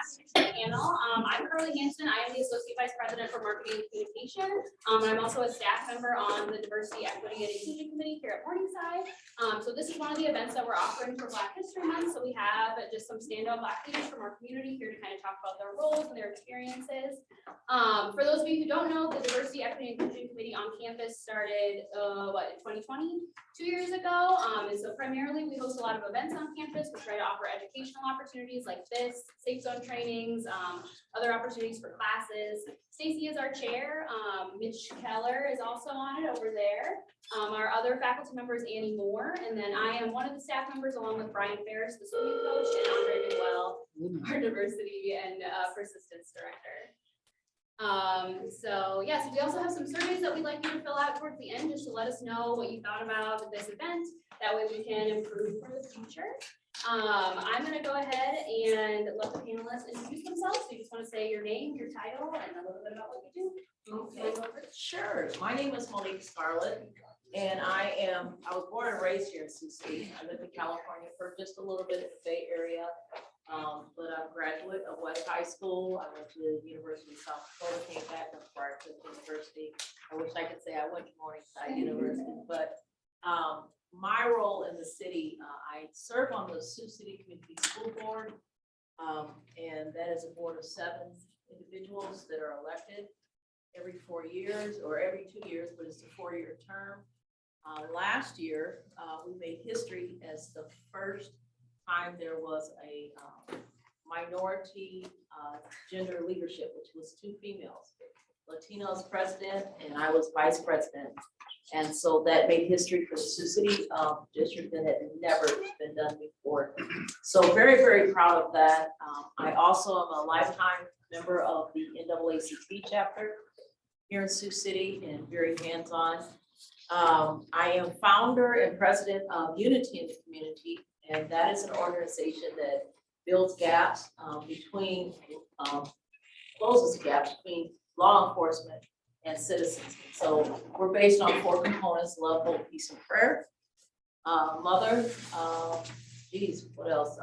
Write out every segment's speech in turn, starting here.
last panel. I'm Carly Hanson. I am the Associate Vice President for Marketing and Communication. And I'm also a staff member on the Diversity, Equity, and Inclusion Committee here at Morningside. So this is one of the events that we're offering for Black History Month. So we have just some standout Black leaders from our community here to kind of talk about their roles and their experiences. For those of you who don't know, the Diversity, Equity, and Inclusion Committee on campus started, in 2020, 2 years ago. And so primarily we host a lot of events on campus. We try to offer educational opportunities like this, safe zone trainings, other opportunities for classes. Stacy is our chair. Mitch Keller is also on it over there. Our other faculty member is Annie Moore, and then I am one of the staff members along with Brian Ferris, the swimming coach, and Andre Newell, our diversity and persistence director. So yes, we also have some surveys that we'd like you to fill out towards the end just to let us know what you thought about this event. That way we can improve for the future. I'm going to go ahead and let the panelists introduce themselves. So you just want to say your name, your title, and a little bit about what you do. Okay, sure. My name is Monique Scarlett, and I was born and raised here in Sioux City. I lived in California for just a little bit in the Bay Area, but I'm a graduate of West High School. I went to the University of South Dakota, came back before I took university. I wish I could say I went to Morningside University, but my role in the city, I serve on the Sioux City Community School Board, and that is a board of 7 individuals that are elected every 4 years or every 2 years, but it's a 4-year term. Last year, we made history as the first time there was a minority gender leadership, which was 2 females. Latinos president, and I was vice president. And so that made history for the Sioux City district that had never been done before. So very, very proud of that. I also am a lifetime member of the NAACP chapter here in Sioux City and very hands-on. I am founder and president of Unity in the Community, and that is an organization that builds gaps closes gaps between law enforcement and citizens. So we're based on 4 components: love, hope, peace, and prayer. Mother, what else?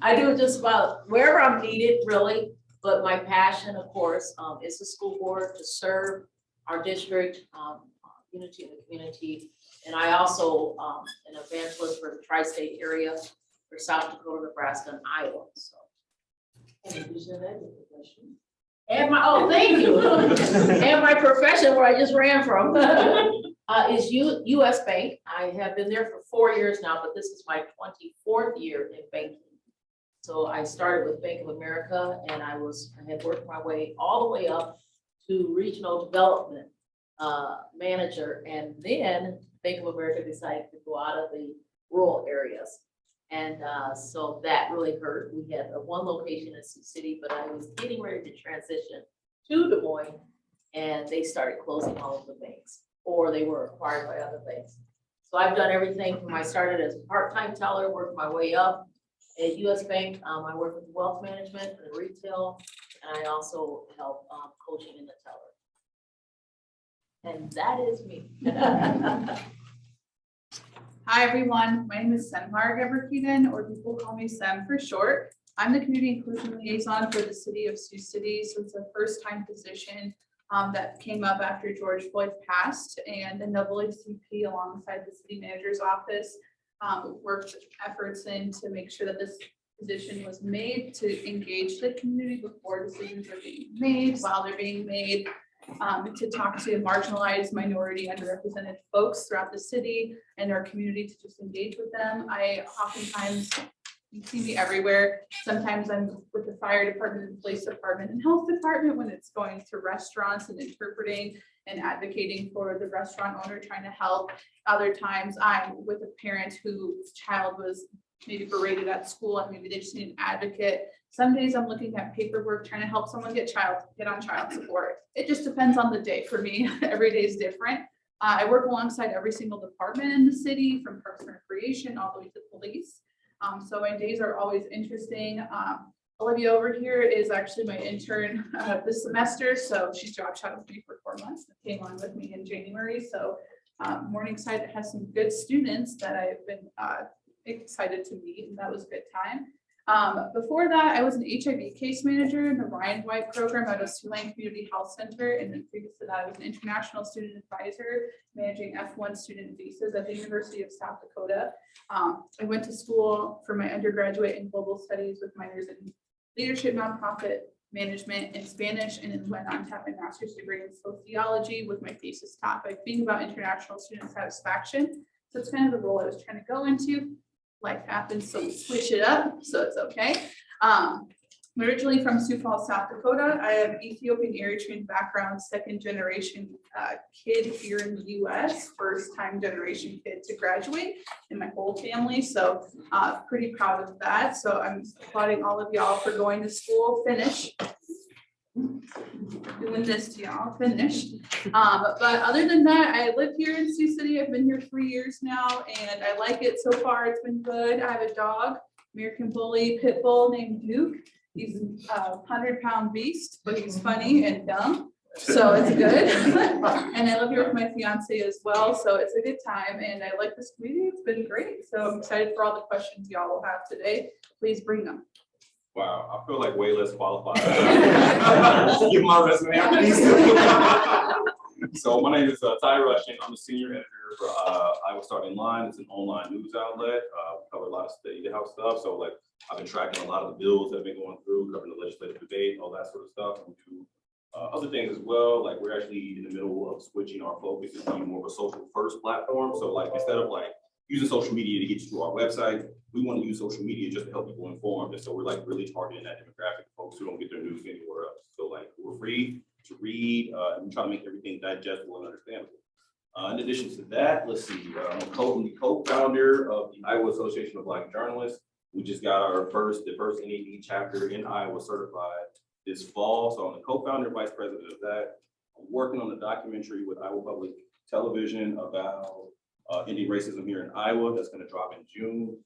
I do just about wherever I'm needed, really. But my passion, of course, is the school board to serve our district, Unity in the Community. And I also an evangelist for the tri-state area for South Dakota, Nebraska, and Iowa. So, thank you. And my profession, where I just ran from, is U.S. Bank. I have been there for 4 years now, but this is my 24th year in banking. So I started with Bank of America, and I had worked my way all the way up to regional development manager, and then Bank of America decided to go out of the rural areas. And so that really hurt. We had one location in Sioux City, but I was getting ready to transition to Des Moines, and they started closing all of the banks, or they were acquired by other banks. So I've done everything from I started as a part-time teller, worked my way up at U.S. Bank. I work with wealth management and retail, and I also help coaching in the teller. And that is me. Hi everyone, my name is Semehar Ghebrekidan, or people call me Sem for short. I'm the Community Inclusion Liaison for the City of Sioux City, so it's a first-time position that came up after George Floyd passed, and the NAACP alongside the City Manager's Office worked efforts in to make sure that this position was made to engage the community before decisions are being made, while they're being made, to talk to marginalized, minority, underrepresented folks throughout the city and our community, to just engage with them. I oftentimes, you see me everywhere. Sometimes I'm with the fire department and police department and health department when it's going to restaurants and interpreting and advocating for the restaurant owner, trying to help. Other times I'm with a parent whose child was maybe berated at school and maybe they just need an advocate. Some days I'm looking at paperwork, trying to help someone get on child support. It just depends on the day for me. Every day is different. I work alongside every single department in the city, from Parks and Recreation all the way to police. So my days are always interesting. Olivia over here is actually my intern this semester. So she's job shadowed with me for 4 months and came on with me in January. So Morningside has some good students that I've been excited to meet, and that was a good time. Before that, I was an HIV case manager in the Ryan White program at a Siouxland Community Health Center. And then previous to that, I was an international student advisor managing F1 student visas at the University of South Dakota. I went to school for my undergraduate in global studies with minors in leadership, nonprofit management, and Spanish, and then went on to have my master's degree in sociology with my thesis topic being about international student satisfaction. So it's kind of the role I was trying to go into. Life happens, so we switch it up, so it's okay. I'm originally from Sioux Falls, South Dakota. I have Ethiopian Eritrean background, second generation kid here in the US, first time generation kid to graduate in my whole family. So pretty proud of that. So I'm applauding all of y'all for going to school, finish. Doing this to y'all, finished. But other than that, I live here in Sioux City. I've been here 3 years now, and I like it so far. It's been good. I have a dog, American Bully Pit Bull named Duke. He's a 100-pound beast, but he's funny and dumb, so it's good. And I live here with my fiance as well, so it's a good time. And I like this community. It's been great. So I'm excited for all the questions y'all will have today. Please bring them. Wow, I feel like way less qualified. Give my resume after these. So my name is Ty Rushing. I'm the senior editor for Iowa Starting Line. It's an online news outlet. We cover a lot of state house stuff. So like I've been tracking a lot of the bills that have been going through, covering the legislative debate, all that sort of stuff. We do other things as well. Like we're actually in the middle of switching our focus to being more of a social first platform. So like instead of like using social media to get you to our website, we want to use social media just to help people informed. And so we're like really targeting that demographic of folks who don't get their news anywhere else. So like we're free to read and we try to make everything digestible and understandable. In addition to that, let's see, I'm the co-founder of the Iowa Association of Black Journalists. We just got the first NAD chapter in Iowa certified this fall. So I'm the co-founder and vice president of that. I'm working on a documentary with Iowa Public Television about ending racism here in Iowa. That's going to drop in June.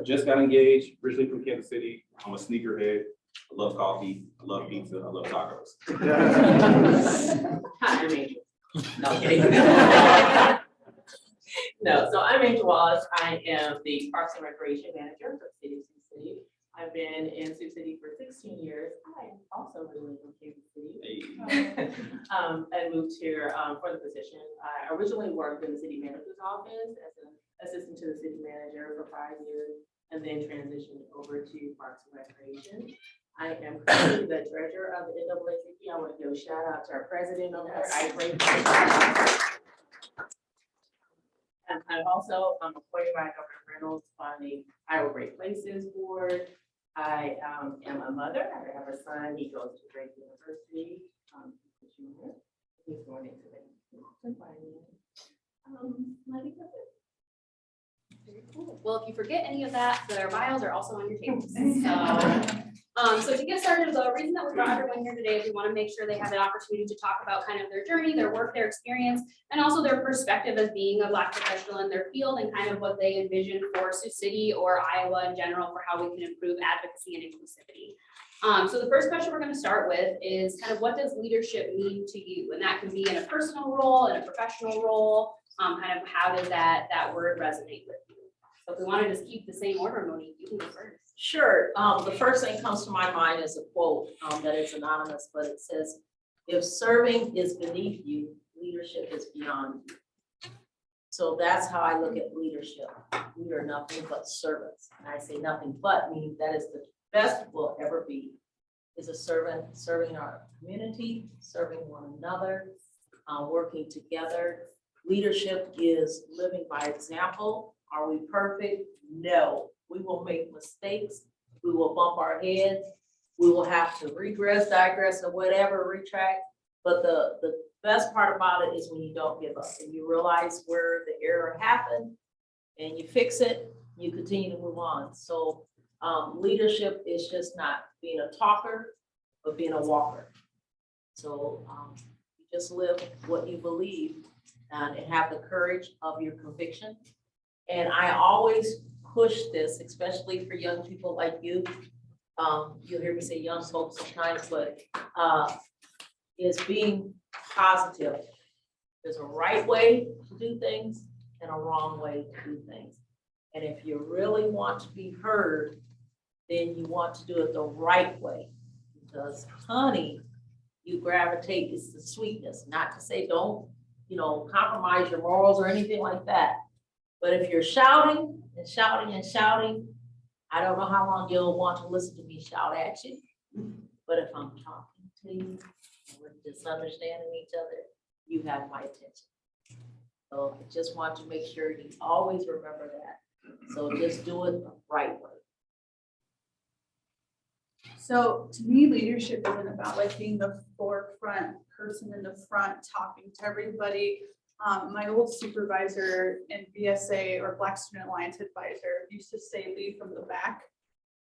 Just got engaged, originally from Kansas City. I'm a sneakerhead. I love coffee. I love pizza. I love tacos. Hi, I'm Angel. No, I'm kidding. No, so I'm Angel Wallace. I am the Parks and Recreation Manager for the City of Sioux City. I've been in Sioux City for 16 years. I also originally from Kansas City. Hey. I moved here for the position. I originally worked in the city manager's office as an assistant to the city manager for 5 years, and then transitioned over to Parks and Recreation. I am currently the treasurer of the NAACP. I want to give a shout out to our president over there. And I'm also appointed by Governor Reynolds on the Iowa Great Places Board. I am a mother. I have a son. He goes to Drake University. He's going into the Very cool. Well, if you forget any of that, their bios are also on your tables. So to get started, the reason that we brought everyone here today is we want to make sure they have an opportunity to talk about kind of their journey, their work, their experience, and also their perspective as being a Black professional in their field and kind of what they envision for Sioux City or Iowa in general for how we can improve advocacy and inclusivity. So the first question we're going to start with is kind of what does leadership mean to you? And that can be in a personal role, in a professional role, kind of how does that word resonate with you? So if we want to just keep the same order, Monique, you can go first. Sure. The first thing comes to my mind is a quote that is anonymous, but it says, if serving is beneath you, leadership is beyond you. So that's how I look at leadership. We are nothing but servants. And I say nothing but, meaning that is the best we'll ever be, is a servant, serving our community, serving one another, working together. Leadership is living by example. Are we perfect? No. We will make mistakes. We will bump our heads. We will have to regress, digress, or whatever, retract. But the best part about it is when you don't give up and you realize where the error happened and you fix it, you continue to move on. So leadership is just not being a talker, but being a walker. So you just live what you believe and have the courage of your conviction. And I always push this, especially for young people like you. You'll hear me say young folks sometimes, but is being positive. There's a right way to do things and a wrong way to do things. And if you really want to be heard, then you want to do it the right way. Because honey, you gravitate, it's the sweetness, not to say don't, compromise your morals or anything like that. But if you're shouting and shouting and shouting, I don't know how long you'll want to listen to me shout at you. But if I'm talking to you, and we're just understanding each other, you have my attention. So I just want to make sure you always remember that. So just do it the right way. So to me, leadership isn't about like being the forefront person in the front, talking to everybody. My old supervisor in BSA or Black Student Alliance advisor used to say, lead from the back.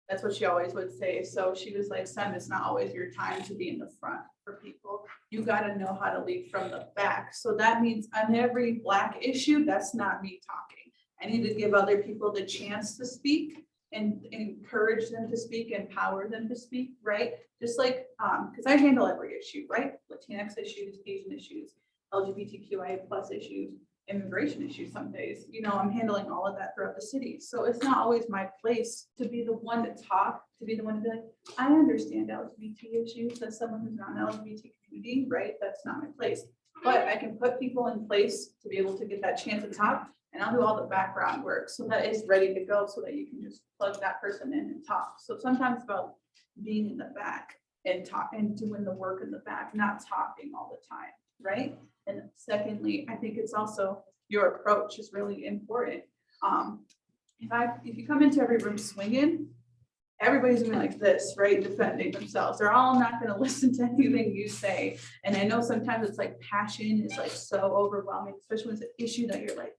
That's what she always would say. So she was like, Sem, it's not always your time to be in the front for people. You got to know how to lead from the back. So that means on every Black issue, that's not me talking. I need to give other people the chance to speak and encourage them to speak, empower them to speak, right? Just like, because I handle every issue, right? Latinx issues, Asian issues, LGBTQIA plus issues, immigration issues some days. I'm handling all of that throughout the city. So it's not always my place to be the one to talk, to be the one to be like, I understand LGBT issues as someone who's not an LGBT community, right? That's not my place. But I can put people in place to be able to get that chance to talk, and I'll do all the background work so that it's ready to go so that you can just plug that person in and talk. So sometimes it's about being in the back and talk and doing the work in the back, not talking all the time, right? And secondly, I think it's also your approach is really important. If you come into every room swinging, everybody's gonna be like this, right? Defending themselves. They're all not gonna listen to anything you say. And I know sometimes it's like passion is like so overwhelming, especially when it's an issue that you're like,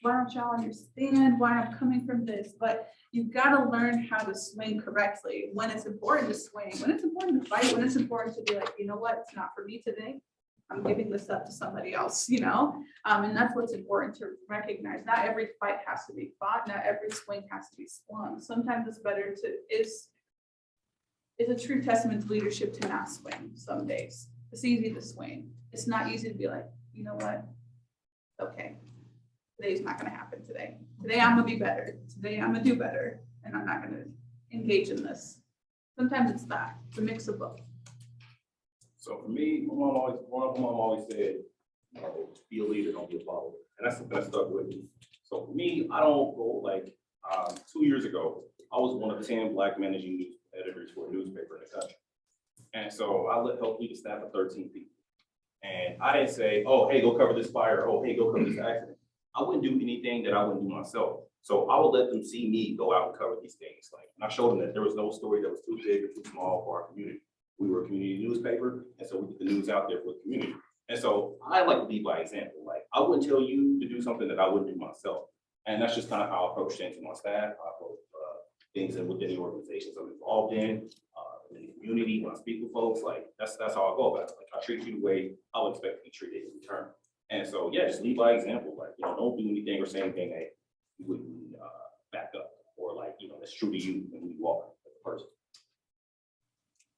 why don't y'all understand why I'm coming from this? But you've got to learn how to swing correctly, when it's important to swing, when it's important to fight, when it's important to be like, you know what, it's not for me today. I'm giving this up to somebody else, and that's what's important to recognize. Not every fight has to be fought. Not every swing has to be swung. Sometimes it's better is a true testament to leadership to not swing some days. It's easy to swing. It's not easy to be like, you know what, okay. Today's not going to happen today. Today I'm going to be better. Today I'm going to do better. And I'm not going to engage in this. Sometimes it's that, it's a mix of both. So for me, my mom always said, be a leader, don't be a follower. And that's something that stuck with me. So for me, I don't go like 2 years ago, I was one of 10 Black managing news editors for a newspaper in the country. And so I helped lead a staff of 13 people. And I didn't say, oh, hey, go cover this fire. Oh, hey, go cover this accident. I wouldn't do anything that I wouldn't do myself. So I would let them see me go out and cover these things. And I showed them that there was no story that was too big or too small for our community. We were a community newspaper, and so we get the news out there for the community. And so I like to lead by example. Like, I wouldn't tell you to do something that I wouldn't do myself. And that's just kind of how I approach things with my staff. I approach things within the organizations I'm involved in the community, when I speak with folks. Like, that's how I go about it. Like, I treat you the way I would expect to be treated in return. And so, yeah, just lead by example. Like, don't do anything or say anything that you wouldn't back up, or like, that's true to you when you walk as a person.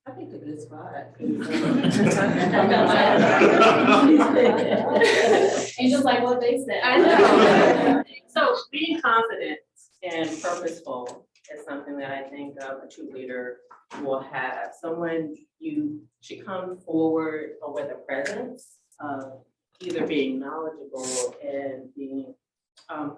I think a good spot. Angel's like what they said. I know. So being confident and purposeful is something that I think a true leader will have. Someone you should come forward with a presence of either being knowledgeable and being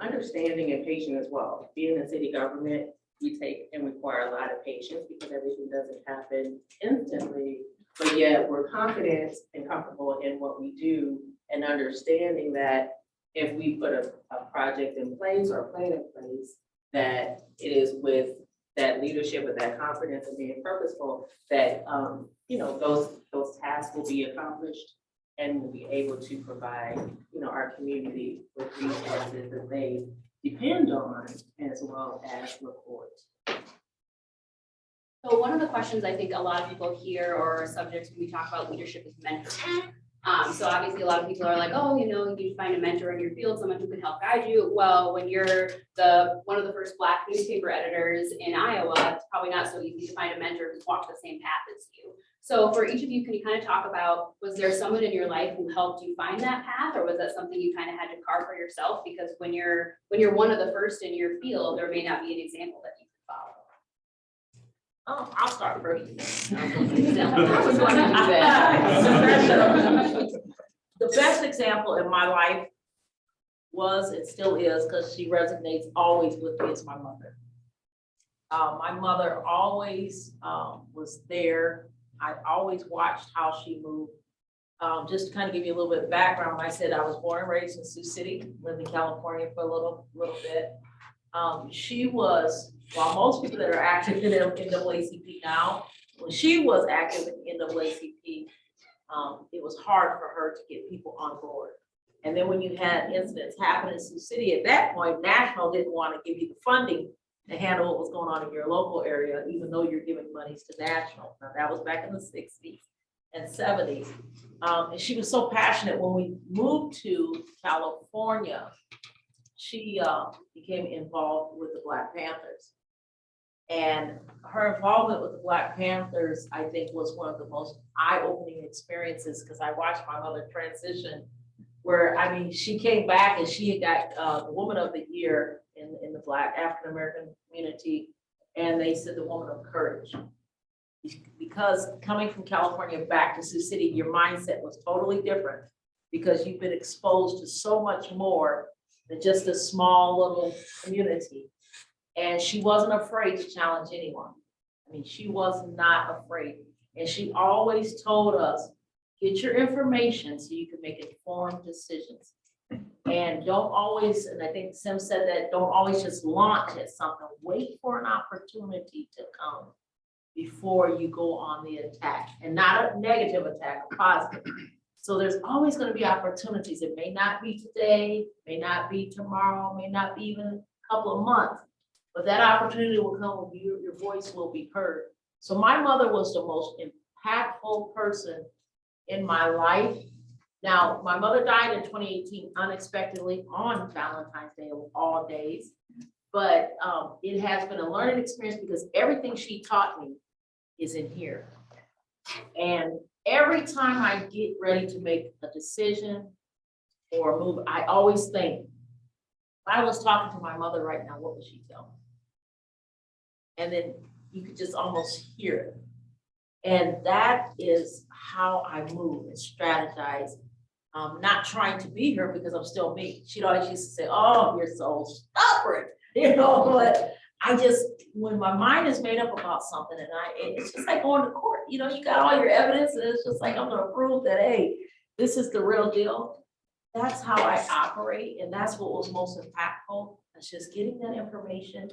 understanding and patient as well. Being in city government, we take and require a lot of patience because everything doesn't happen instantly, but yet we're confident and comfortable in what we do and understanding that if we put a project in place or a plan in place, that it is with that leadership, with that confidence and being purposeful, that those tasks will be accomplished and we'll be able to provide our community with resources that they depend on, as well as report. So one of the questions I think a lot of people hear or subjects when we talk about leadership is mentoring. So obviously a lot of people are like, oh, you need to find a mentor in your field, someone who can help guide you. Well, when you're one of the first Black newspaper editors in Iowa, it's probably not so easy to find a mentor who's walked the same path as you. So for each of you, can you kind of talk about, was there someone in your life who helped you find that path, or was that something you kind of had to carve for yourself? Because when you're one of the first in your field, there may not be an example that you can follow. I'll start first. I was going to do The best example in my life was, and still is, because she resonates always with me, is my mother. My mother always was there. I always watched how she moved. Just to kind of give you a little bit of background, I said I was born and raised in Sioux City, lived in California for a little bit. She was, while most people that are active in the NAACP now, when she was active in the NAACP, it was hard for her to get people on board. And then when you had incidents happen in Sioux City, at that point, National didn't want to give you the funding to handle what was going on in your local area, even though you're giving monies to National. Now, that was back in the 60s and 70s. And she was so passionate. When we moved to California, she became involved with the Black Panthers. And her involvement with the Black Panthers, I think, was one of the most eye-opening experiences, because I watched my mother transition, where, I mean, she came back and she had got the Woman of the Year in the Black African-American community, and they said the Woman of Courage. Because coming from California back to Sioux City, your mindset was totally different, because you've been exposed to so much more than just a small little community. And she wasn't afraid to challenge anyone. I mean, she was not afraid. And she always told us, get your information so you can make informed decisions. And don't always, and I think Sim said that, don't always just launch at something. Wait for an opportunity to come before you go on the attack, and not a negative attack, a positive. So there's always going to be opportunities. It may not be today, may not be tomorrow, may not be even a couple of months, but that opportunity will come when your voice will be heard. So my mother was the most impactful person in my life. Now, my mother died in 2018 unexpectedly on Valentine's Day of all days, but it has been a learning experience, because everything she taught me is in here. And every time I get ready to make a decision or move, I always think, if I was talking to my mother right now, what would she tell me? And then you could just almost hear it. And that is how I move and strategize. Not trying to be her, because I'm still me. She'd always used to say, oh, you're so stubborn, you know, but I just, when my mind is made up about something, and it's just like going to court, you know, you got all your evidence, and it's just like, I'm gonna prove that, hey, this is the real deal. That's how I operate, and that's what was most impactful. It's just getting that information,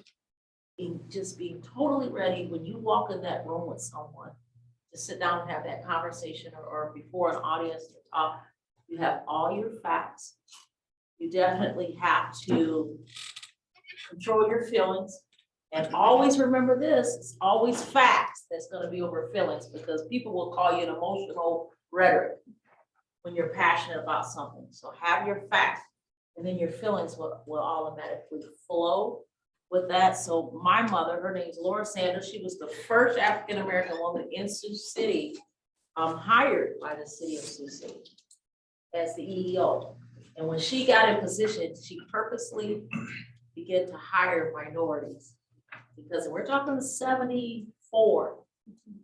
just being totally ready when you walk in that room with someone to sit down and have that conversation, or before an audience to talk. You have all your facts. You definitely have to control your feelings, and always remember this, it's always facts that's going to be over feelings, because people will call you an emotional rhetoric when you're passionate about something. So have your facts, and then your feelings will automatically flow with that. So my mother, her name is Laura Sanders. She was the first African-American woman in Sioux City, hired by the city of Sioux City as the EEO. And when she got in position, she purposely began to hire minorities, because we're talking 74,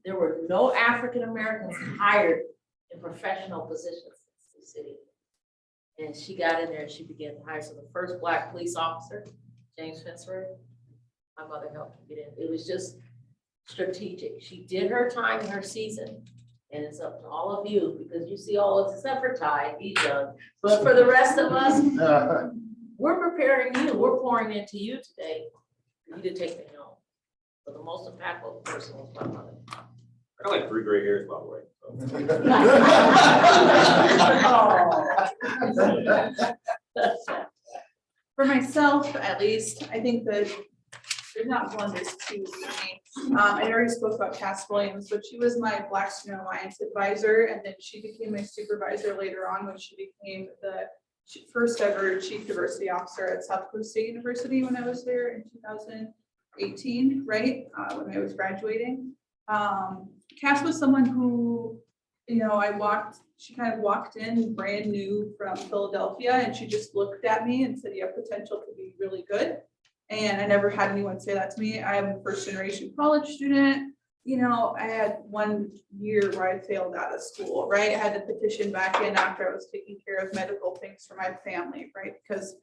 there were no African-Americans hired in professional positions in the city. And she got in there and she began to hire. So the first Black police officer, James Spencer, my mother helped him get in. It was just strategic. She did her time in her season. And it's up to all of you, because you see all of us, except for Ty, he's done. But for the rest of us, we're preparing you. We're pouring into you today for you to take me home. So the most impactful person was my mother. I got like 3 gray hairs, by the way. For myself, at least, I think that there's not one, there's two for me. I already spoke about Cass Williams, but she was my Black Student Alliance advisor, and then she became my supervisor later on when she became the first ever chief diversity officer at South Dakota State University when I was there in 2018, right? When I was graduating. Cass was someone who, you know, she kind of walked in brand new from Philadelphia, and she just looked at me and said, you have potential to be really good. And I never had anyone say that to me. I am a first generation college student. you know, I had 1 year where I failed out of school, right? I had to petition back in after I was taking care of medical things for my family, right? Because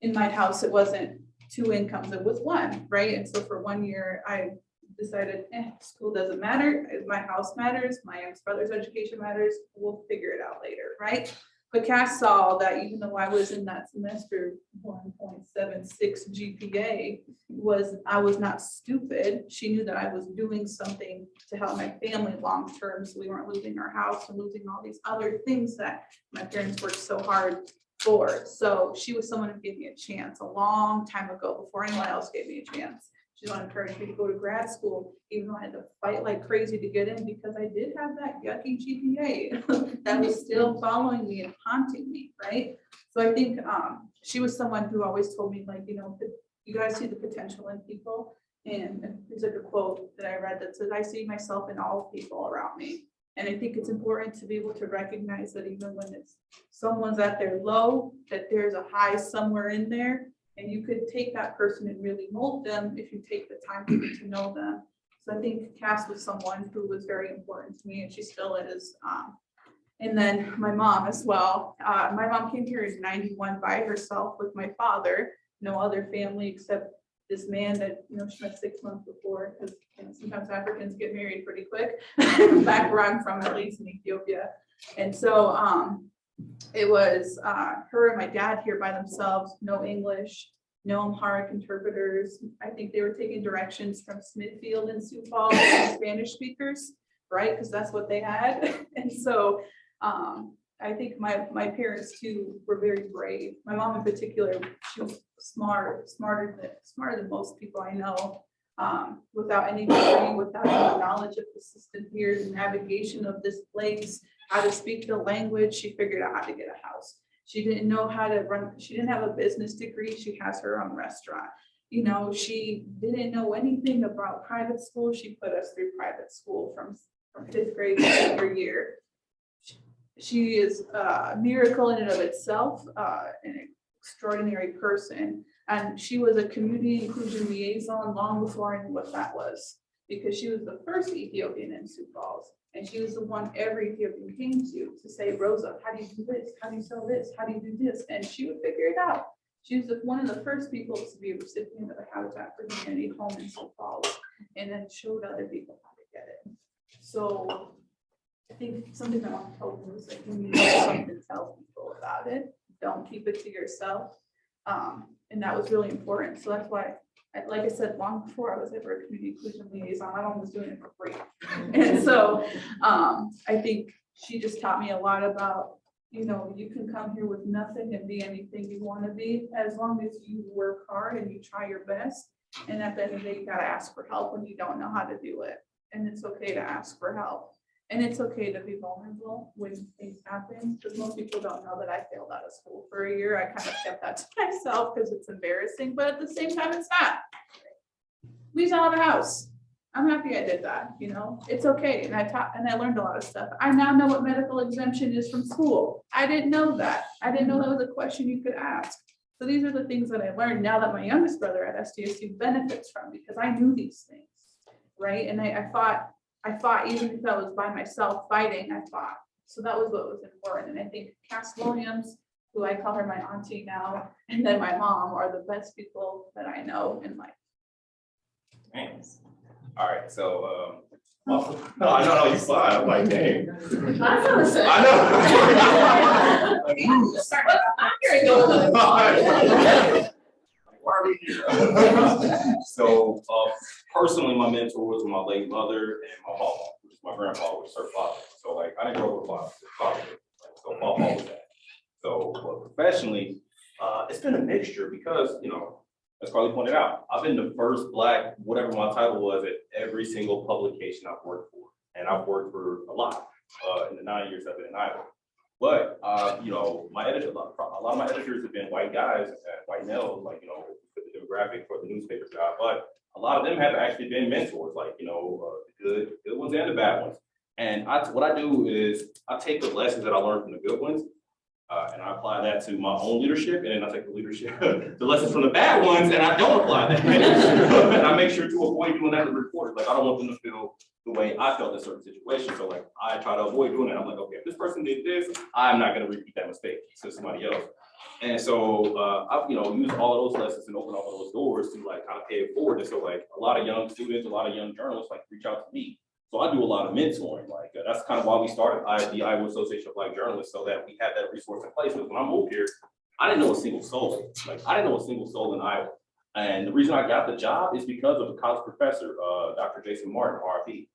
in my house, it wasn't 2 incomes, it was 1, right? And so for 1 year, I decided, school doesn't matter, my house matters, my youngest brother's education matters, we'll figure it out later, right? But Cass saw that even though I was in that semester 1.76 GPA, I was not stupid. She knew that I was doing something to help my family long term, so we weren't losing our house and losing all these other things that my parents worked so hard for. So she was someone who gave me a chance a long time ago, before anyone else gave me a chance. She wanted to encourage me to go to grad school, even though I had to fight like crazy to get in because I did have that yucky GPA that was still following me and haunting me, right? So I think she was someone who always told me, like, you know, you guys see the potential in people. And there's like a quote that I read that says, I see myself in all people around me. And I think it's important to be able to recognize that even when it's someone's at their low, that there's a high somewhere in there. And you could take that person and really mold them if you take the time to get to know them. So I think Cass was someone who was very important to me, and she still is. And then my mom as well. My mom came here in '91 by herself with my father, no other family except this man that, you know, she met 6 months before, because, you know, sometimes Africans get married pretty quick, back where I'm from, at least in Ethiopia. And so it was her and my dad here by themselves, no English, no Amharic interpreters. I think they were taking directions from Smithfield and Sioux Falls, Spanish speakers, right? Because that's what they had. And so I think my parents too were very brave. My mom in particular, she was smarter than most people I know. Without any degree, without any knowledge of the system here, the navigation of this place, how to speak the language, she figured out how to get a house. She didn't know how to run, she didn't have a business degree, she has her own restaurant. You know, she didn't know anything about private school. She put us through private school from 5th grade to senior year. She is a miracle in and of itself, an extraordinary person. And she was a community inclusion liaison long before I knew what that was, because she was the first Ethiopian in Sioux Falls. And she was the one every Ethiopian came to say, Rosa, how do you do this? How do you sell this? How do you do this? And she would figure it out. She was one of the first people to be a recipient of a Habitat for Humanity home in Sioux Falls, and then showed other people how to get it. So I think something I want to tell you is that when you know something, tell people about it. Don't keep it to yourself. And that was really important. So that's why, like I said, long before I was ever a community inclusion liaison, my mom was doing it for free. And so I think she just taught me a lot about, you know, you can come here with nothing and be anything you want to be, as long as you work hard and you try your best. And at the end of the day, you got to ask for help when you don't know how to do it. And it's okay to ask for help. And it's okay to be vulnerable when things happen, because most people don't know that I failed out of school for a year. I kind of kept that to myself because it's embarrassing, but at the same time, it's not. We sell the house. I'm happy I did that, you know, it's okay. And I learned a lot of stuff. I now know what medical exemption is from school. I didn't know that. I didn't know that was a question you could ask. So these are the things that I learned now that my youngest brother at SDSU benefits from, because I knew these things, right? And I fought even if I was by myself fighting, I fought. So that was what was important. And I think Cass Williams, who I call her my auntie now, and then my mom are the best people that I know in life. Thanks. All right, so no, you fine. I'm like, dang. I know. Why are we here? So personally, my mentor was my late mother and my mom, which is my grandpa, which is her father. So like, I didn't grow up with a father. So Papa was that. So professionally, it's been a mixture because, you know, as Carly pointed out, I've been the first Black, whatever my title was, at every single publication I've worked for. And I've worked for a lot in the 9 years I've been in Iowa. But, you know, my editor, a lot of my editors have been white guys, white males, like, you know, for the demographic for the newspaper job. But a lot of them have actually been mentors, like, you know, the good ones and the bad ones. And what I do is I take the lessons that I learned from the good ones And I apply that to my own leadership, and then I take the leadership, the lessons from the bad ones, and I don't apply that. And I make sure to avoid doing that in the report. Like, I don't want them to feel the way I felt in certain situations. So like, I try to avoid doing that. I'm like, okay, if this person did this, I'm not gonna repeat that mistake to somebody else. And so I, use all of those lessons and open all of those doors to like kind of pay it forward. And so like a lot of young students, a lot of young journalists like reach out to me. So I do a lot of mentoring. Like that's kind of why we started the Iowa Association of Black Journalists, so that we had that resource in place. Because when I moved here, I didn't know a single soul. Like I didn't know a single soul in Iowa. And the reason I got the job is because of a college professor, Dr. Jason Martin, RP.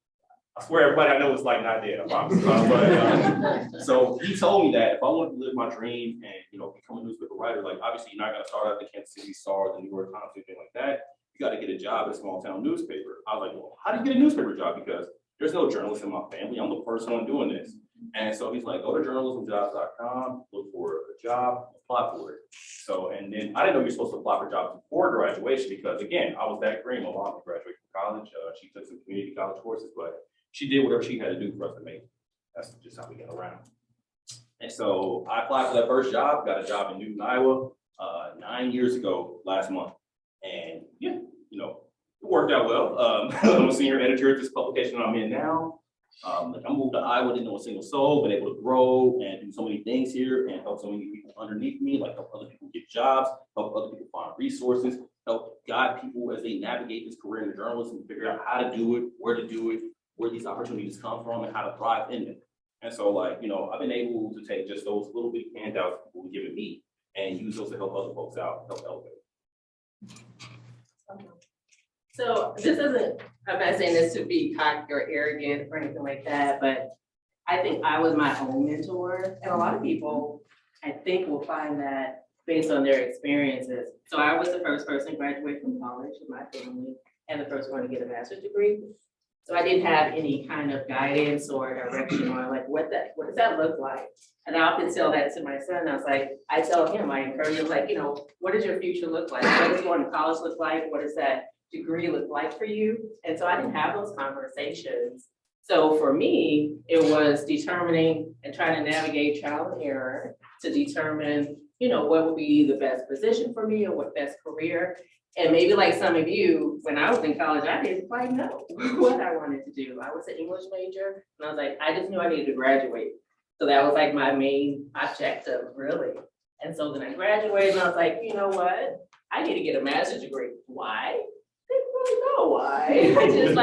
I swear everybody I know is like not dead, I promise. So he told me that if I wanted to live my dream and become a newspaper writer, like obviously you're not gonna start out at the Kansas City Star or the New York Times, anything like that. You got to get a job at a small town newspaper. I was like, well, how do you get a newspaper job? Because there's no journalists in my family. I'm the first one doing this. And so he's like, go to journalismjobs.com, look for a job, apply for it. So, and then I didn't know you're supposed to apply for jobs before graduation because again, I was that green. My mom graduated from college. She took some community college courses, but she did whatever she had to do for us to make it. That's just how we get around. And so I applied for that first job, got a job in Newton, Iowa, 9 years ago last month. And yeah, it worked out well. I'm a senior editor at this publication I'm in now. Like I moved to Iowa, didn't know a single soul, been able to grow and do so many things here and help so many people underneath me, like help other people get jobs, help other people find resources, help guide people as they navigate this career in journalism, figure out how to do it, where these opportunities come from, and how to thrive in them. And so like, I've been able to take just those little bit handouts people have given me and use those to help other folks out, help elevate. So this isn't, I'm not saying this to be cocky or arrogant or anything like that, but I think I was my own mentor. And a lot of people, I think, will find that based on their experiences. So I was the first person to graduate from college in my family and the first one to get a master's degree. So I didn't have any kind of guidance or direction on like, what does that look like? And I often tell that to my son. I tell him, I encourage him, like, what does your future look like? What does going to college look like? What does that degree look like for you? And so I didn't have those conversations. So for me, it was determining and trying to navigate trial and error to determine, what would be the best position for me or what best career. And maybe like some of you, when I was in college, I didn't quite know what I wanted to do. I was an English major and I was like, I just knew I needed to graduate. So that was like my main objective, really. And so then I graduated and I was like, you know what? I need to get a master's degree. Why? I didn't really know why. I just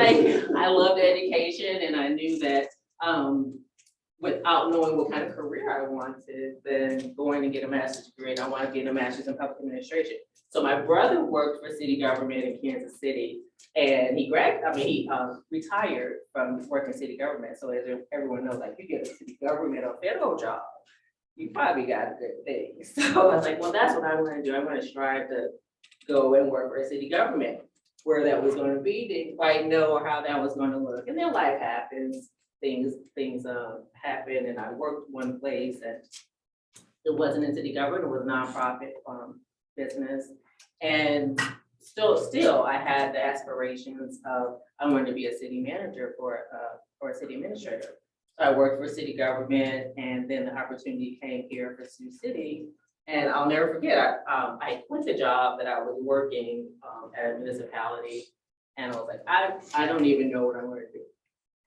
I loved education and I knew that without knowing what kind of career I wanted, then going to get a master's degree, and I wanted to get a master's in public administration. So my brother worked for city government in Kansas City, and he retired from working city government. So as everyone knows, like you get a city government or federal job, you probably got a good thing. So I was like, well, that's what I'm going to do. I'm going to strive to go and work for a city government. Where that was going to be, didn't quite know how that was going to look. And then life happens, things happen, and I worked one place and it wasn't in city government, it was nonprofit business. And still I had the aspirations of I wanted to be a city manager or a city administrator. So I worked for city government, and then the opportunity came here for Sioux City. And I'll never forget, I quit the job that I was working at a municipality, and I was like, I don't even know what I'm going to do.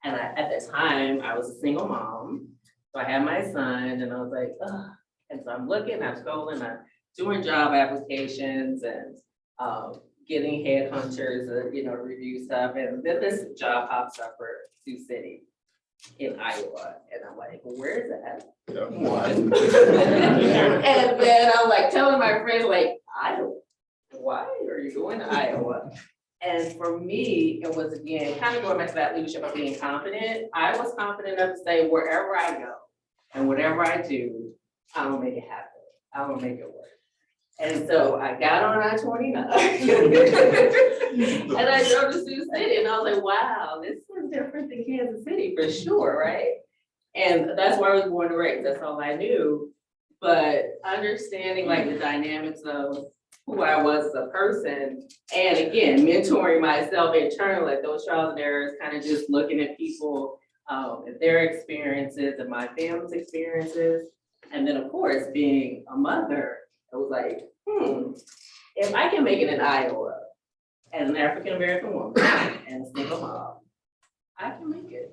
And at the time, I was a single mom, so I had my son, and I was like, ugh. And so I'm looking, I'm scrolling, I'm doing job applications and getting headhunters, to review stuff, and then this job pops up for Sioux City in Iowa, and I'm like, where's that? Yep. One. And then I'm like telling my friends, like, Iowa, why are you going to Iowa? And for me, it was, again, kind of going back to that leadership of being confident. I was confident enough to say, wherever I go and whatever I do, I'm gonna make it happen. I'm gonna make it work. And so I got on I-29 and I drove to Sioux City, and I was like, wow, this is different than Kansas City for sure, right? And that's where I was born and raised. That's all I knew. But understanding like the dynamics of who I was as a person, and again, mentoring myself internally, like those trials and errors, kind of just looking at people and their experiences and my family's experiences, And then, of course, being a mother, I was like, if I can make it in Iowa as an African-American woman and a single mom, I can make it.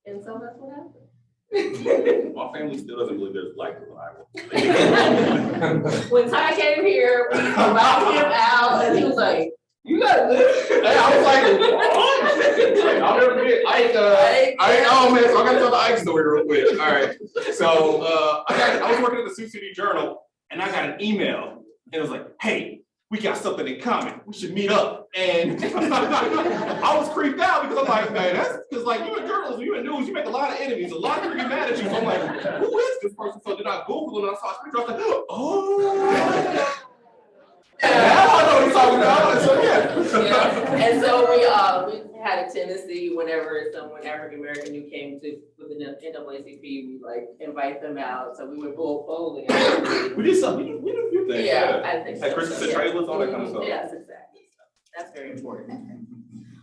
And so that's what happened. My family still doesn't believe there's black people in Iowa. When Ty came here, we allowed him out and he was like, you got this. And I was like, what? I'll never forget. Oh man, so I gotta tell the Ike story real quick. All right. So I was working at the Sioux City Journal and I got an email and it was like, hey, we got something in common. We should meet up. And I was creeped out because I'm like, man, that's because like you're in journalism, you're in news, you make a lot of enemies, a lot of people get mad at you. So I'm like, who is this person? So then I Googled it and I saw his picture. I was like, oh. Yeah, I know what he's talking about. So yeah. And so we had a tendency whenever someone African American who came to with the NAACP, we like invite them out. So we went bowling. We did something. We did a few things. Yeah, I think so. Like Christmas and trailers, all that kind of stuff. Yes, exactly. So that's very important.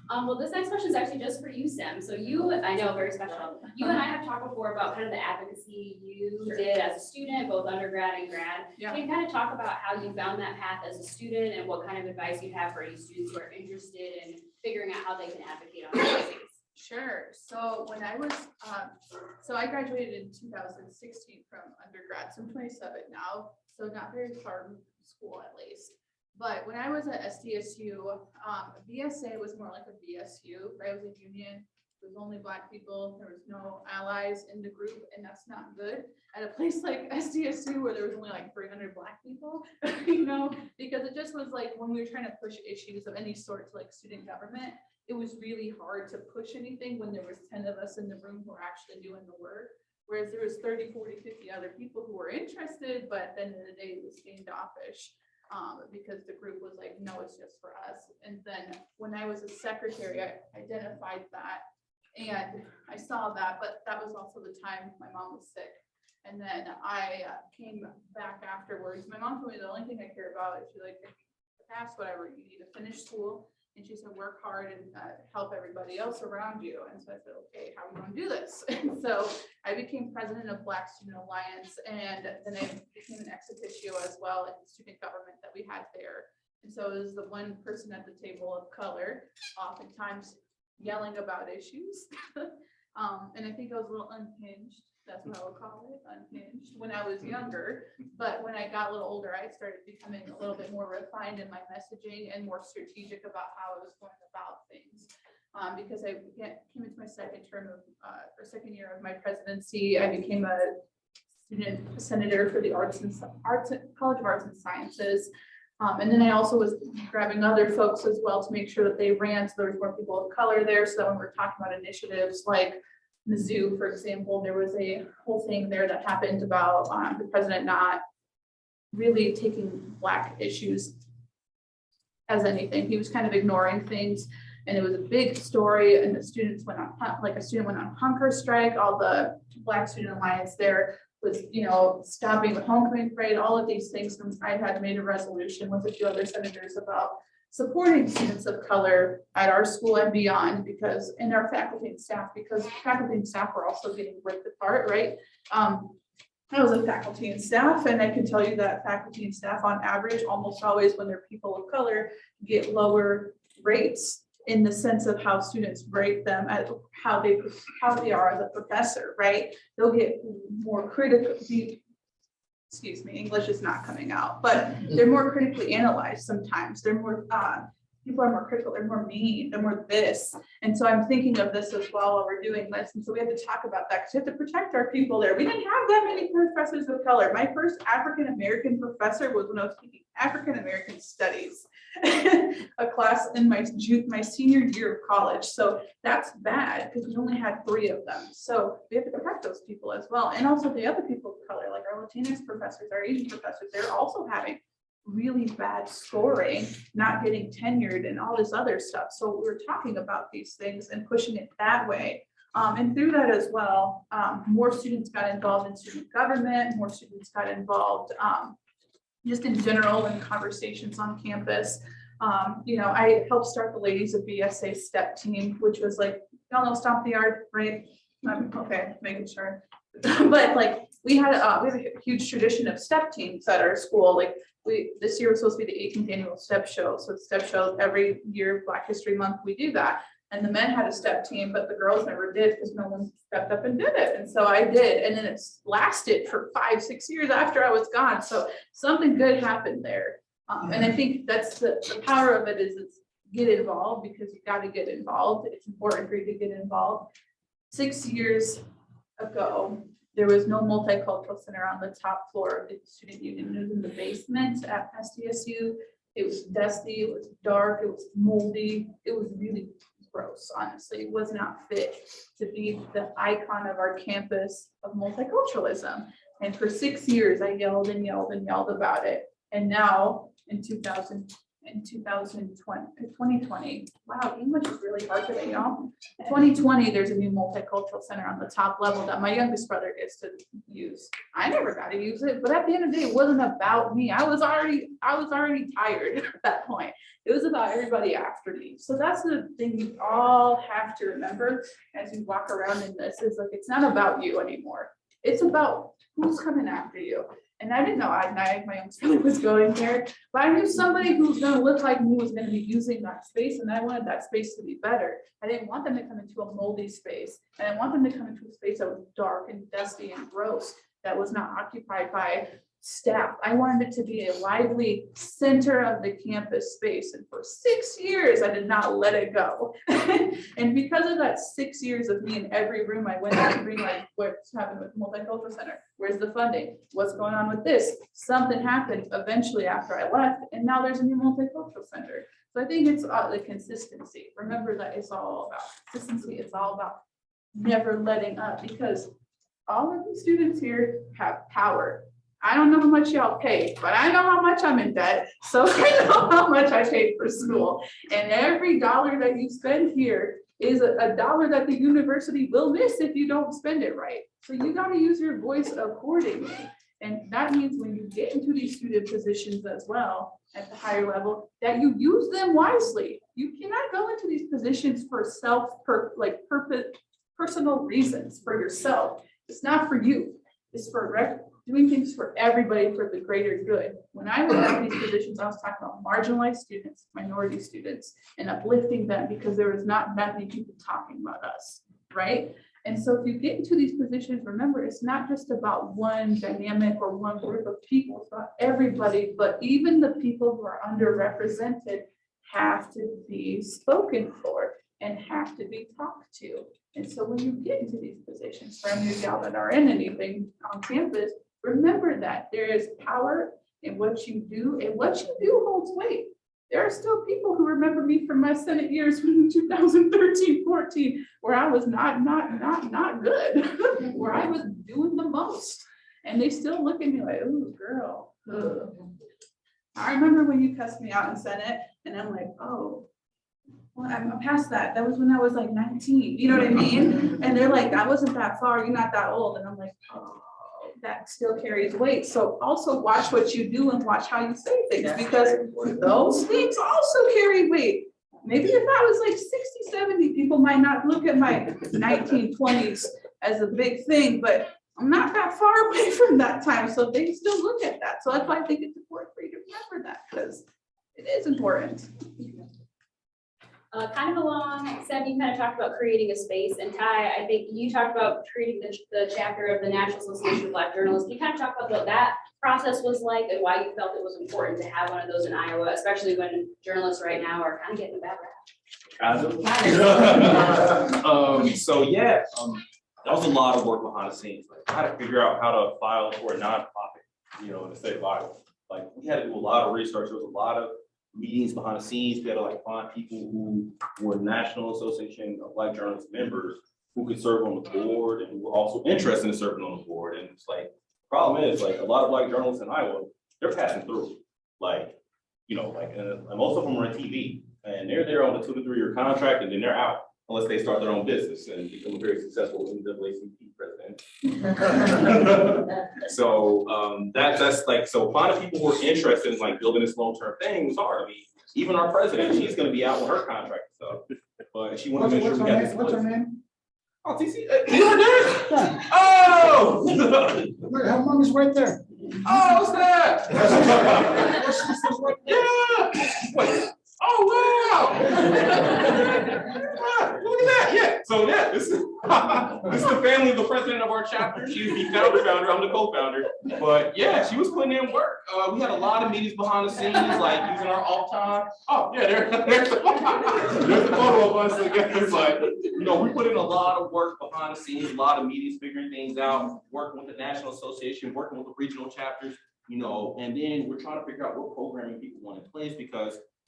Well, this next question is actually just for you, Sem. So you, I know, very special. You and I have talked before about kind of the advocacy you did as a student, both undergrad and grad. Yeah. Can you kind of talk about how you found that path as a student and what kind of advice you have for any students who are interested in figuring out how they can advocate on these things? Sure. So when I was, so I graduated in 2016 from undergrad, so I'm 27 now, so not very far from school at least. But when I was at SDSU, VSA was more like a VSU, right? It was a union. There was only Black people. There was no allies in the group, and that's not good. At a place like SDSU where there was only like 300 Black people, you know, because it just was like when we were trying to push issues of any sort to like student government, it was really hard to push anything when there was 10 of us in the room who were actually doing the work. Whereas there was 30, 40, 50 other people who were interested, but at the end of the day, it was standoffish. Because the group was like, no, it's just for us. And then when I was a secretary, I identified that and I saw that, but that was also the time my mom was sick. And then I came back afterwards. My mom told me the only thing I care about is she like, if you pass whatever, you need to finish school. And she said, work hard and help everybody else around you. And so I said, okay, how are we going to do this? And so I became president of Black Student Alliance, and then I became an ex officio as well in the student government that we had there. And so it was the one person at the table of color, oftentimes yelling about issues. And I think I was a little unhinged. That's what I would call it, unhinged, when I was younger. But when I got a little older, I started becoming a little bit more refined in my messaging and more strategic about how I was going about things. Because I came into my second term of, or second year of my presidency, I became a student senator for the College of Arts and Sciences. And then I also was grabbing other folks as well to make sure that they ran, so there was more people of color there. So that when we're talking about initiatives like Mizzou, for example, there was a whole thing there that happened about the president not really taking Black issues as anything. He was kind of ignoring things, and it was a big story. And the students went on, like a student went on hunger strike. All the Black Student Alliance there was, you know, stopping the homecoming parade. All of these things. And I had made a resolution with a few other senators about supporting students of color at our school and beyond, because in our faculty and staff, because faculty and staff were also getting ripped apart, right? I was a faculty and staff, and I can tell you that faculty and staff on average, almost always when they're people of color, get lower rates in the sense of how students rate them at how they are as a professor, right? They'll get more critical. Excuse me, English is not coming out, but they're more critically analyzed sometimes. They're more, people are more critical, they're more mean, they're more this. And so I'm thinking of this as well while we're doing this. And so we have to talk about that because we have to protect our people there. We didn't have that many professors of color. My first African-American professor was when I was taking African-American studies, a class in my senior year of college. So that's bad because we only had 3 of them. So we have to protect those people as well. And also the other people of color, like our Latinx professors, our Asian professors, they're also having really bad scoring, not getting tenured and all this other stuff. So we're talking about these things and pushing it that way. And through that as well, more students got involved in student government, more students got involved just in general in conversations on campus. You know, I helped start the Ladies of BSA STEP team, which was like, y'all know Stomp the Yard, right? Okay, making sure. But like, we have a huge tradition of step teams at our school. Like this year was supposed to be the 18th annual step show. So step show every year, Black History Month, we do that. And the men had a step team, but the girls never did because no one stepped up and did it. And so I did. And then it's lasted for 5-6 years after I was gone. So something good happened there. And I think that's the power of it is it's get involved because you got to get involved. It's important for you to get involved. 6 years ago, there was no multicultural center on the top floor of the student union. It was in the basement at SDSU. It was dusty, it was dark, it was moldy, it was really gross, honestly. It was not fit to be the icon of our campus of multiculturalism. And for 6 years, I yelled and yelled and yelled about it. And now in 2020, wow, English is really hard today, y'all. 2020, there's a new multicultural center on the top level that my youngest brother gets to use. I never got to use it, but at the end of the day, it wasn't about me. I was already tired at that point. It was about everybody after me. So that's the thing you all have to remember as you walk around in this is like, it's not about you anymore. It's about who's coming after you. And I didn't know my young brother was going there, but I knew somebody who was going to look like me was going to be using that space, and I wanted that space to be better. I didn't want them to come into a moldy space. I didn't want them to come into a space that was dark and dusty and gross, that was not occupied by staff. I wanted it to be a lively center of the campus space. And for 6 years, I did not let it go. And because of that 6 years of me in every room, I went and bring like, what's happened with the Multicultural Center? Where's the funding? What's going on with this? Something happened eventually after I left, and now there's a new Multicultural Center. So I think it's the consistency. Remember that it's all about consistency. It's all about never letting up, because all of the students here have power. I don't know how much y'all pay, but I know how much I'm in debt. So I know how much I paid for school. And every dollar that you spend here is a dollar that the university will miss if you don't spend it right. So you got to use your voice accordingly. And that means when you get into these student positions as well at the higher level, that you use them wisely. You cannot go into these positions for personal reasons for yourself. It's not for you. It's for doing things for everybody for the greater good. When I went into these positions, I was talking about marginalized students, minority students, and uplifting them because there was not that many people talking about us, right? And so if you get into these positions, remember, it's not just about one dynamic or one group of people, it's about everybody, but even the people who are underrepresented have to be spoken for and have to be talked to. And so when you get into these positions, for any of y'all that are in anything on campus, remember that there is power in what you do, and what you do holds weight. There are still people who remember me from my Senate years from 2013-14, where I was not good, where I was doing the most. And they still look at me like, ooh, girl. Ugh. I remember when you cussed me out in Senate, and I'm like, oh, well, I'm past that. That was when I was like 19, you know what I mean? And they're like, that wasn't that far, you're not that old. And I'm like, oh, that still carries weight. So also watch what you do and watch how you say things, because those things also carry weight. Maybe if I was like 60, 70, people might not look at my 1920s as a big thing, but I'm not that far away from that time. So they still look at that. So that's why I think it's important for you to remember that, because it is important. Kind of along, Seb, you kind of talked about creating a space, and Ty, I think you talked about creating the chapter of the National Association of Black Journalists. Can you kind of talk about what that process was like and why you felt it was important to have one of those in Iowa, especially when journalists right now are kind of getting a bad rap? So yeah, that was a lot of work behind the scenes. Like, I had to figure out how to file for a nonprofit, in the state of Iowa. Like, we had to do a lot of research. There was a lot of meetings behind the scenes. We had to find people who were National Association of Black Journalists members who could serve on the board and were also interested in serving on the board. And it's like, the problem is, a lot of Black journalists in Iowa, they're passing through. And most of them are on TV, and they're there on a 2 to 3 year contract, and then they're out unless they start their own business and become a very successful NAACP president. So so finding people who are interested in building this long-term thing was hard. I mean, even our president, she's going to be out with her contract and stuff, but she wanted to make sure we got this. What's her name? Oh, TC, you were there? Oh! Look, her mom is right there. Oh, what's that? Yeah! Wait. Oh, wow! Ah, look at that, yeah. So yeah, this is the family of the president of our chapter. She's the founder, I'm the co-founder. But yeah, she was putting in work. We had a lot of meetings behind the scenes, like using our off time. Oh, yeah, there's the photo of us together. But we put in a lot of work behind the scenes, a lot of meetings, figuring things out, working with the National Association, working with the regional chapters, and then we're trying to figure out what programming people want in place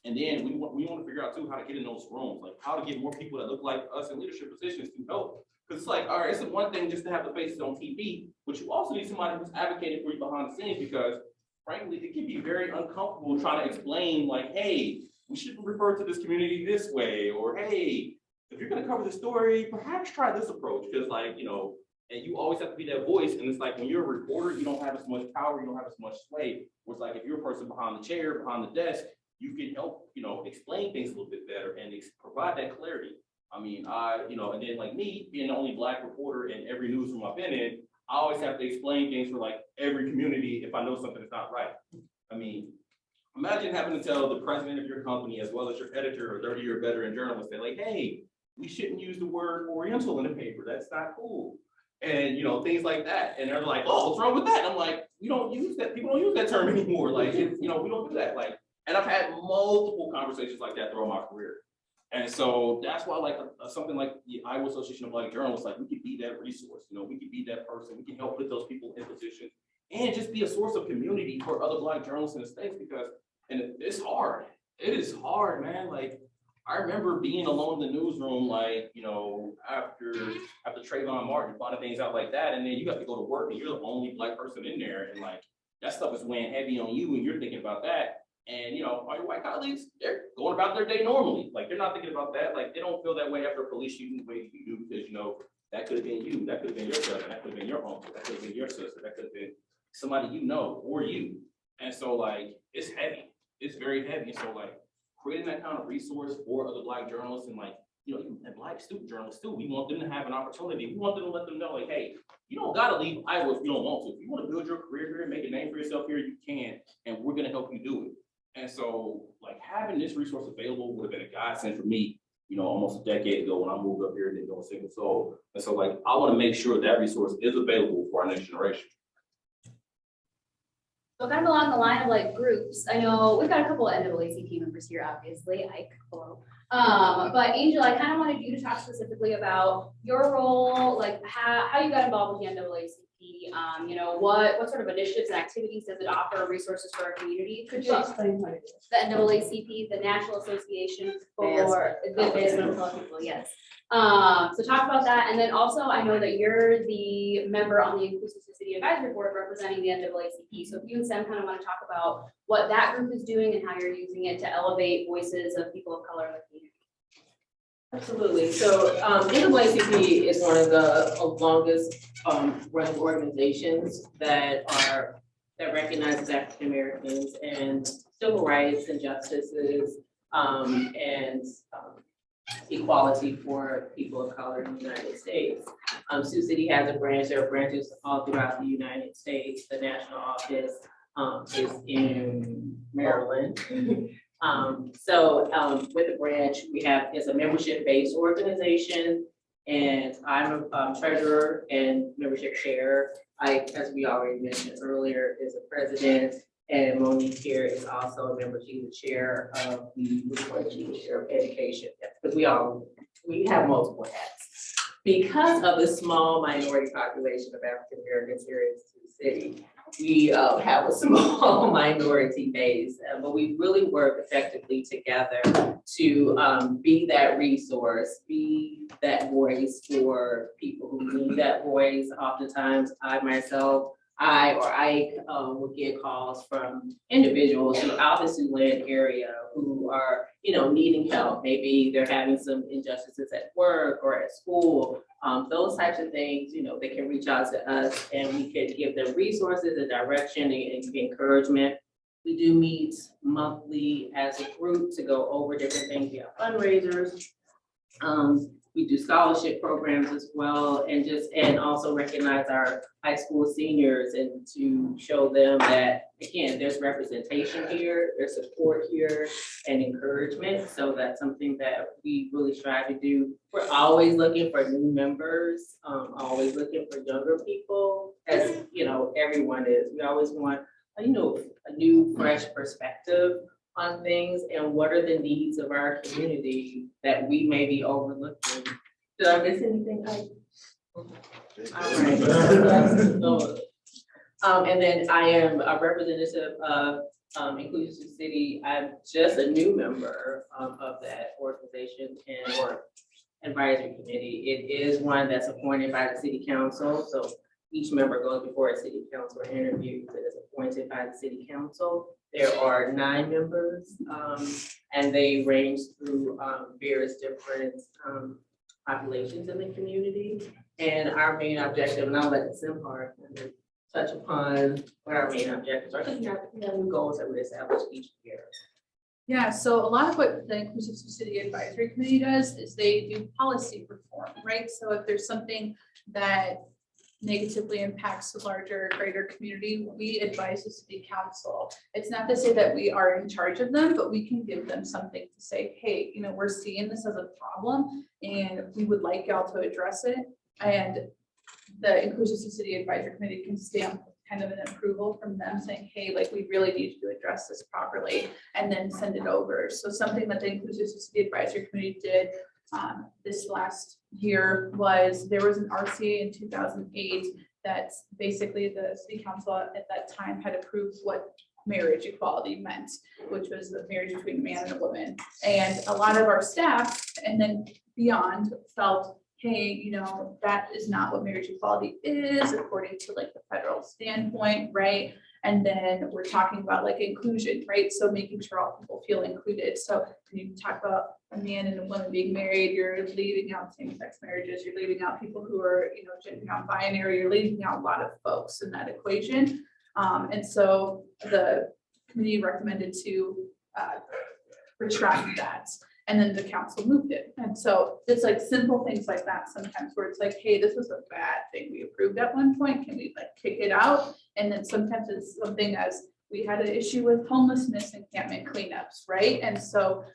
and then we want to figure out too how to get in those rooms, like how to get more people that look like us in leadership positions to help. Because it's like, all right, it's one thing just to have the faces on TV, but you also need somebody who's advocating for you behind the scenes, because frankly, it can be very uncomfortable trying to explain like, hey, we shouldn't refer to this community this way, or hey, if you're going to cover the story, perhaps try this approach, because and you always have to be that voice. And it's like when you're a reporter, you don't have as much power, you don't have as much sway. Where it's like if you're a person behind the chair, behind the desk, you can help, explain things a little bit better and provide that clarity. I mean, and then like me being the only Black reporter in every newsroom I've been in, I always have to explain things for like every community if I know something is not right. I mean, imagine having to tell the president of your company as well as your editor or 30-year veteran journalist that like, hey, we shouldn't use the word Oriental in the paper. That's not cool. And things like that. And they're like, oh, what's wrong with that? And I'm like, we don't use that. People don't use that term anymore. Like, we don't do that. Like, and I've had multiple conversations like that throughout my career. And so that's why like something like the Iowa Association of Black Journalists, like we could be that resource, we could be that person, we can help put those people in position and just be a source of community for other Black journalists in the States, because, and it's hard. It is hard, man. Like I remember being alone in the newsroom, like, after Trayvon Martin, finding things out like that. And then you have to go to work and you're the only Black person in there. And like, that stuff is weighing heavy on you and you're thinking about that. And, all your white colleagues, they're going about their day normally. Like, they're not thinking about that. Like, they don't feel that way after a police shooting the way you do, because, that could have been you. That could have been your brother. That could have been your uncle. That could have been your sister. That could have been somebody or you. And so, like, it's heavy. It's very heavy. And so, like, creating that kind of resource for other Black journalists and, like, even Black student journalists, too. We want them to have an opportunity. We want them to let them know, like, hey, you don't got to leave Iowa if you don't want to. If you want to build your career here and make a name for yourself here, you can. And we're going to help you do it. And so, like, having this resource available would have been a godsend for me, almost a decade ago when I moved up here and didn't know a single soul. And so, like, I want to make sure that resource is available for our next generation. So kind of along the line of like groups, I know we've got a couple of NAACP members here, obviously. Hello. But Angel, I kind of wanted you to talk specifically about your role, like how you got involved with the NAACP. What sort of initiatives and activities does it offer, resources for our community? Could you explain what it is? The NAACP, the National Association for the Advancement of People, yes. So talk about that, and then also I know that you're the member on the Inclusive City Advisory Board representing the NAACP. So if you and Sam kind of want to talk about what that group is doing and how you're using it to elevate voices of people of color in the community. Absolutely. So NAACP is one of the longest running organizations that recognizes African Americans and civil rights and justices and equality for people of color in the United States. Sioux City has a branch. There are branches all throughout the United States. The national office is in Maryland. With the branch, we have is a membership-based organization, and I'm a treasurer and membership chair. As we already mentioned earlier, is a president, and Monique here is also a member. She's the chair of the chair of education, because we have multiple hats. Because of the small minority population of African Americans here in Sioux City, we have a small minority base, but we really work effectively together to be that resource, be that voice for people who need that voice. Oftentimes, I would get calls from individuals throughout the Siouxland area who are, needing help. Maybe they're having some injustices at work or at school. Those types of things, they can reach out to us and we could give them resources and direction and encouragement. We do meet monthly as a group to go over different things. We have fundraisers. We do scholarship programs as well, and also recognize our high school seniors and to show them that, again, there's representation here, there's support here and encouragement. So that's something that we really strive to do. We're always looking for new members, always looking for younger people, as everyone is. We always want, a new fresh perspective on things and what are the needs of our community that we may be overlooking. Did I miss anything? And then I am a representative of Inclusive City. I'm just a new member of that organization or advisory committee. It is one that's appointed by the city council. So each member goes before a city council or interviews and is appointed by the city council. There are 9 members, and they range through various different populations in the community. And our main objective, and I'll let Semehar touch upon what our main objectives are, because we have new goals that we establish each year. Yeah, so a lot of what the Inclusive City Advisory Committee does is they do policy reform, right? So if there's something that negatively impacts the larger, greater community, we advise the city council. It's not to say that we are in charge of them, but we can give them something to say, hey, we're seeing this as a problem and we would like y'all to address it. And the Inclusive City Advisory Committee can stamp kind of an approval from them saying, hey, like we really need to address this properly, and then send it over. So something that the Inclusive City Advisory Committee did this last year was there was an RCA in 2008 that basically the city council at that time had approved what marriage equality meant, which was the marriage between a man and a woman. And a lot of our staff and then beyond felt, hey, that is not what marriage equality is according to like the federal standpoint, right? And then we're talking about like inclusion, right? So making sure all people feel included. So when you talk about a man and a woman being married, you're leaving out same-sex marriages, you're leaving out people who are, gender non-binary, you're leaving out a lot of folks in that equation. And so the committee recommended to retract that. And then the council moved it. And so it's like simple things like that sometimes where it's like, hey, this was a bad thing we approved at one point. Can we like kick it out? And then sometimes it's something as we had an issue with homelessness encampment cleanups, right? And so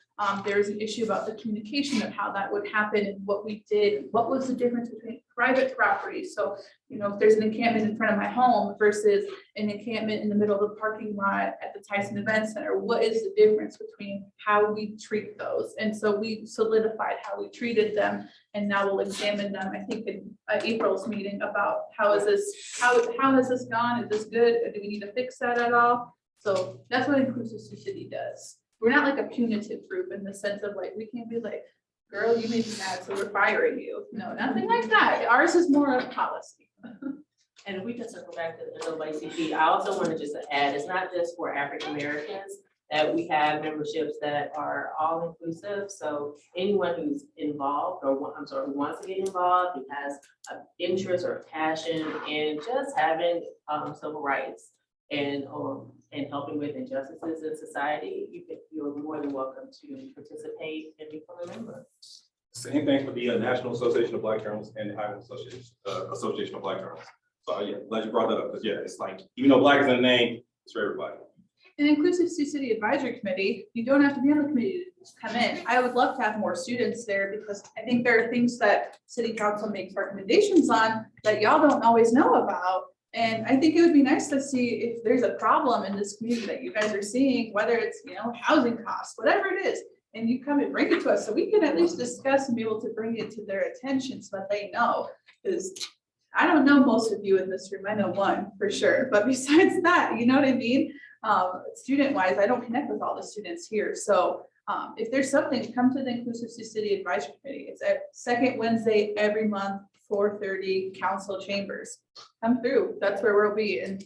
there's an issue about the communication of how that would happen and what we did, what was the difference between private property. So, if there's an encampment in front of my home versus an encampment in the middle of the parking lot at the Tyson Event Center, what is the difference between how we treat those? And so we solidified how we treated them, and now we'll examine them, I think in April's meeting, about how has this gone? Is this good? Or do we need to fix that at all? So that's what Inclusive City does. We're not like a punitive group in the sense of like, we can't be like, girl, you made me mad, so we're firing you. No, nothing like that. Ours is more of policy. And if we can circle back to the NAACP, I also want to just add, it's not just for African Americans, that we have memberships that are all inclusive. So anyone who's involved or who wants to get involved, who has an interest or a passion in just having civil rights and helping with injustices in society, you're more than welcome to participate and become a member. Same thing for the National Association of Black Journalists and the Highland Association of Black Journalists. So yeah, glad you brought that up, because yeah, it's like, even though Black is in the name, it's for everybody. An Inclusive City Advisory Committee, you don't have to be on the committee to come in. I would love to have more students there because I think there are things that city council makes recommendations on that y'all don't always know about. And I think it would be nice to see if there's a problem in this community that you guys are seeing, whether it's, housing costs, whatever it is, and you come and bring it to us so we can at least discuss and be able to bring it to their attention so that they know. Because I don't know most of you in this room. I know one for sure, but besides that, you know what I mean? Student wise, I don't connect with all the students here. So if there's something, come to the Inclusive City Advisory Committee. It's at second Wednesday every month, 4:30, council chambers. Come through. That's where we'll be. And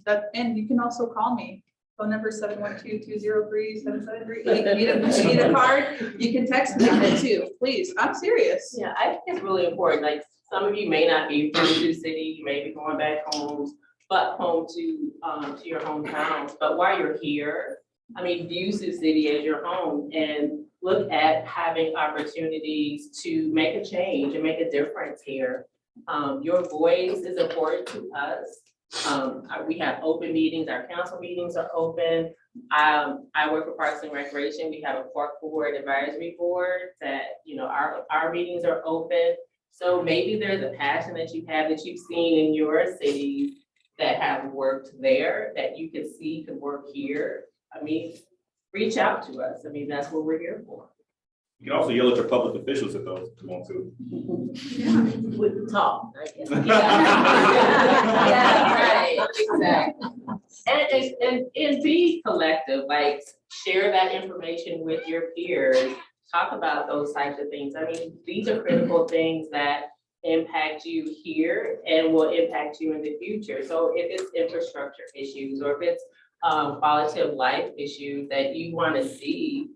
you can also call me. Phone number 712-203-7738. You need a card? You can text me on it too. Please, I'm serious. Yeah, I think it's really important. Like, some of you may not be from the city, you may be going back home to your hometowns. But while you're here, view Sioux City as your home. And look at having opportunities to make a change and make a difference here. Your voice is important to us. We have open meetings, our council meetings are open. I work for Parks and Recreation. We have a park board, advisory board that, you know, our meetings are open. So maybe there's a passion that you have that you've seen in your cities that have worked there that you can see could work here. I mean, reach out to us. I mean, that's what we're here for. You can also yell at your public officials if those want to. With talk, I guess. Yeah, right, exactly. And be collective, like share that information with your peers. Talk about those types of things. I mean, these are critical things that impact you here and will impact you in the future. So if it's infrastructure issues or if it's quality of life issues that you want to see,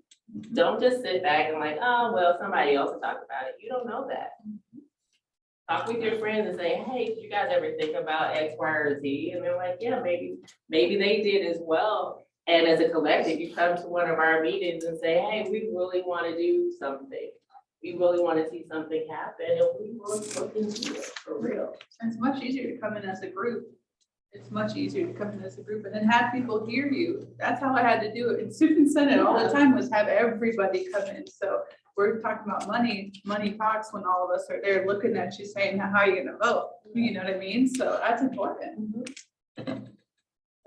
don't just sit back and like, oh, well, somebody else will talk about it. You don't know that. Talk with your friends and say, hey, did you guys ever think about X, Y, or Z? And they're like, yeah, maybe they did as well. And as a collective, you come to one of our meetings and say, hey, we really want to do something. We really want to see something happen, and we really look into it for real. It's much easier to come in as a group. It's much easier to come in as a group and then have people hear you. That's how I had to do it in Student Senate all the time, was have everybody come in. So we're talking about money talks when all of us are there looking at you saying, how are you gonna vote? You know what I mean? So that's important.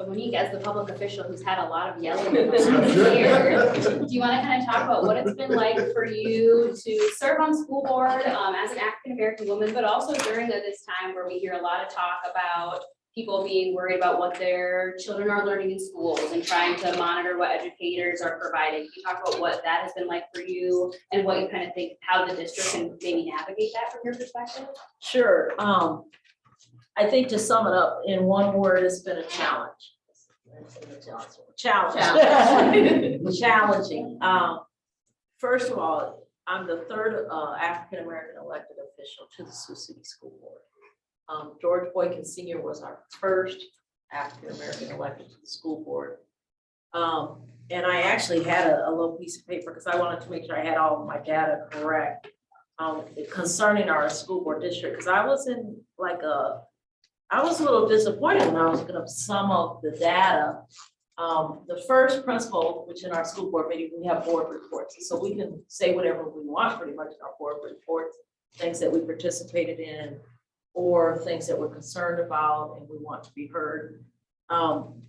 So Monique, as the public official who's had a lot of yelling in the last year, do you want to kind of talk about what it's been like for you to serve on school board as an African-American woman, but also during this time where we hear a lot of talk about people being worried about what their children are learning in schools and trying to monitor what educators are providing. Can you talk about what that has been like for you and what you kind of think, how the district can maybe navigate that from your perspective? Sure. I think to sum it up in one word, it's been a challenge. Challenging. First of all, I'm the third African-American elected official to the Sioux City School Board. George Boykin Sr. was our first African-American elected to the school board. And I actually had a little piece of paper because I wanted to make sure I had all of my data correct concerning our school board district. Because I was a little disappointed when I was looking up some of the data. The first principle, which in our school board meeting, we have board reports. So we can say whatever we want pretty much in our board reports, things that we participated in, or things that we're concerned about and we want to be heard.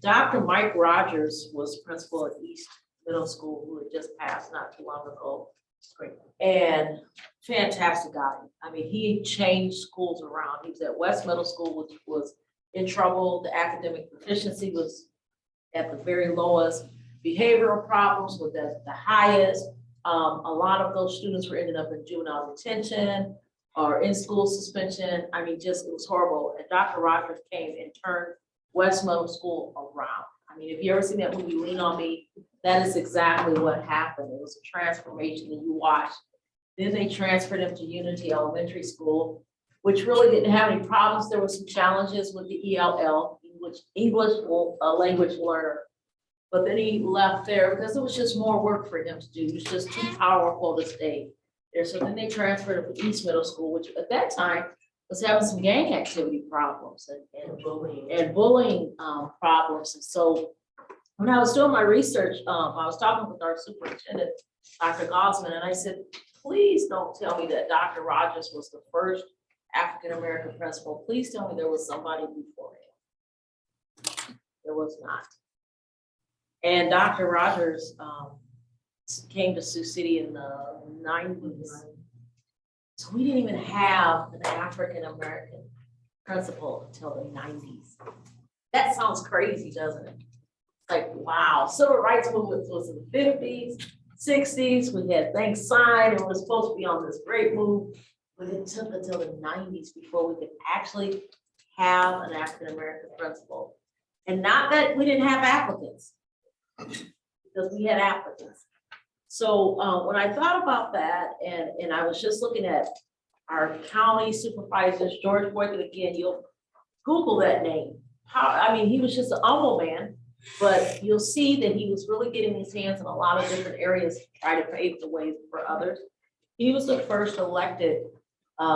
Dr. Mike Rogers was principal at East Middle School, who had just passed not too long ago. And fantastic guy. I mean, he changed schools around. He was at West Middle School, which was in trouble. The academic proficiency was at the very lowest. Behavioral problems was at the highest. A lot of those students were ending up in juvenile detention or in school suspension. I mean, just, it was horrible. And Dr. Rogers came and turned West Middle School around. I mean, if you ever seen that movie, Lean on Me, that is exactly what happened. It was a transformation that you watched. Then they transferred him to Unity Elementary School, which really didn't have any problems. There were some challenges with the ELL, English language learner. But then he left there because it was just more work for him to do. It was just too powerful to stay there. So then they transferred him to East Middle School, which at that time was having some gang activity problems and bullying problems. And so when I was doing my research, I was talking with our superintendent, Dr. Gosman, and I said, please don't tell me that Dr. Rogers was the first African-American principal. Please tell me there was somebody before him. There was not. And Dr. Rogers came to Sioux City in the 90s. So we didn't even have an African-American principal until the 90s. That sounds crazy, doesn't it? Like, wow, civil rights movement was in the 50s, 60s. We had things signed and we were supposed to be on this great move, but it took until the 90s before we could actually have an African-American principal. And not that we didn't have applicants, because we had applicants. So when I thought about that, and I was just looking at our county supervisors, George Boykin, again, you'll Google that name. I mean, he was just an humble man. But you'll see that he was really getting his hands in a lot of different areas to try to pave the way for others. He was the first elected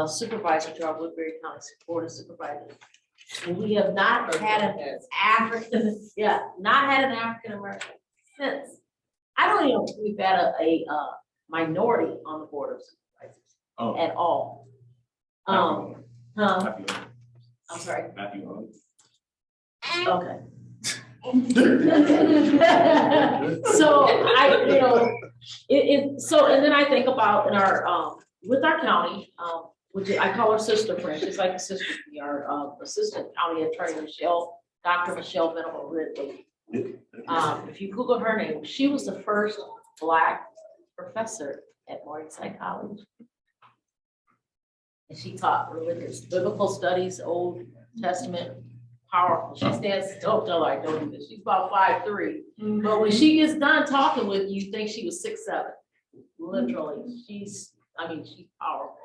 supervisor to our Woodbury County Board of Supervisors. And we have not had an African, not had an African American since. I don't even think we've had a minority on the Board of Supervisors at all. Matthew. I'm sorry. Matthew. Okay. So and then I think about in our, with our county, which I call her sister friend, she's like a sister to me, our assistant county attorney, Dr. Michelle Venable Ridley. If you Google her name, she was the first Black professor at Morningside College. And she taught religious, biblical studies, Old Testament, powerful. She stands, don't tell her I don't do this. She's about 5'3". But when she gets done talking with you, you think she was 6'7". Literally, she's powerful.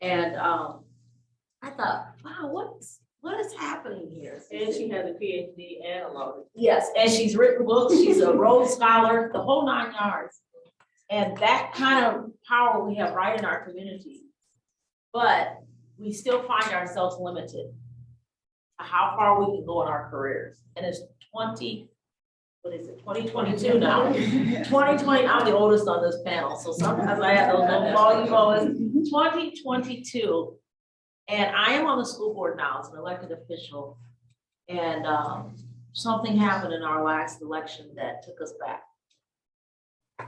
And I thought, wow, what is happening here? And she has a PhD and a law degree. Yes, and she's written books. She's a Rhodes Scholar, the whole 9 yards. And that kind of power we have right in our community. But we still find ourselves limited to how far we can go in our careers. And it's 2022 now. 2020, I'm the oldest on this panel, so sometimes I have those little volume moments. 2022, and I am on the school board now as an elected official. And something happened in our last election that took us back.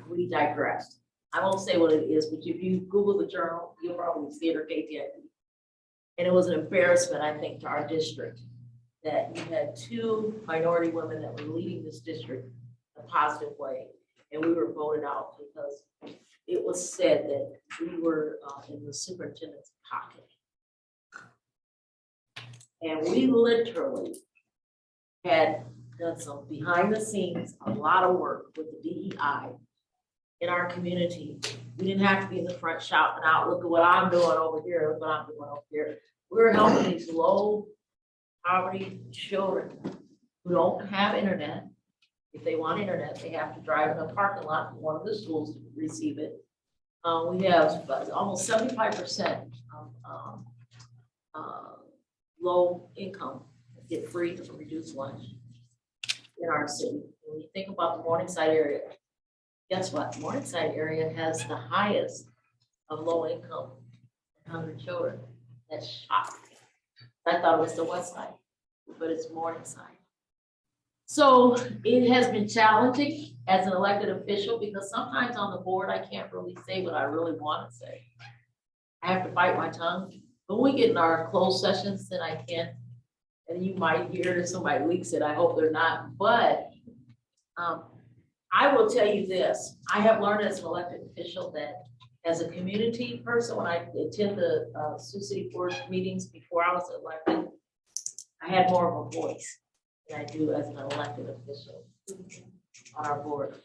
We digressed. I won't say what it is, but if you Google the journal, you'll probably see it or KTIV. And it was an embarrassment, I think, to our district that you had 2 minority women that were leading this district in a positive way. And we were voted out because it was said that we were in the superintendent's pocket. And we literally had done some behind the scenes, a lot of work with the DEI in our community. We didn't have to be in the front shouting out, look at what I'm doing over here, look what I'm doing over here. We're helping these low poverty children who don't have internet. If they want internet, they have to drive in a parking lot for one of the schools to receive it. We have almost 75% of low income get free or reduced lunch in our city. When you think about the Morningside area, guess what? Morningside area has the highest of low income and hungry children. That's shocking. I thought it was the West Side, but it's Morningside. So it has been challenging as an elected official because sometimes on the board, I can't really say what I really want to say. I have to bite my tongue. But when we get in our closed sessions, then I can. And you might hear somebody leaks it. I hope they're not. But I will tell you this. I have learned as an elected official that as a community person, when I attend the Sioux City Board meetings before I was elected, I had more of a voice than I do as an elected official on our board.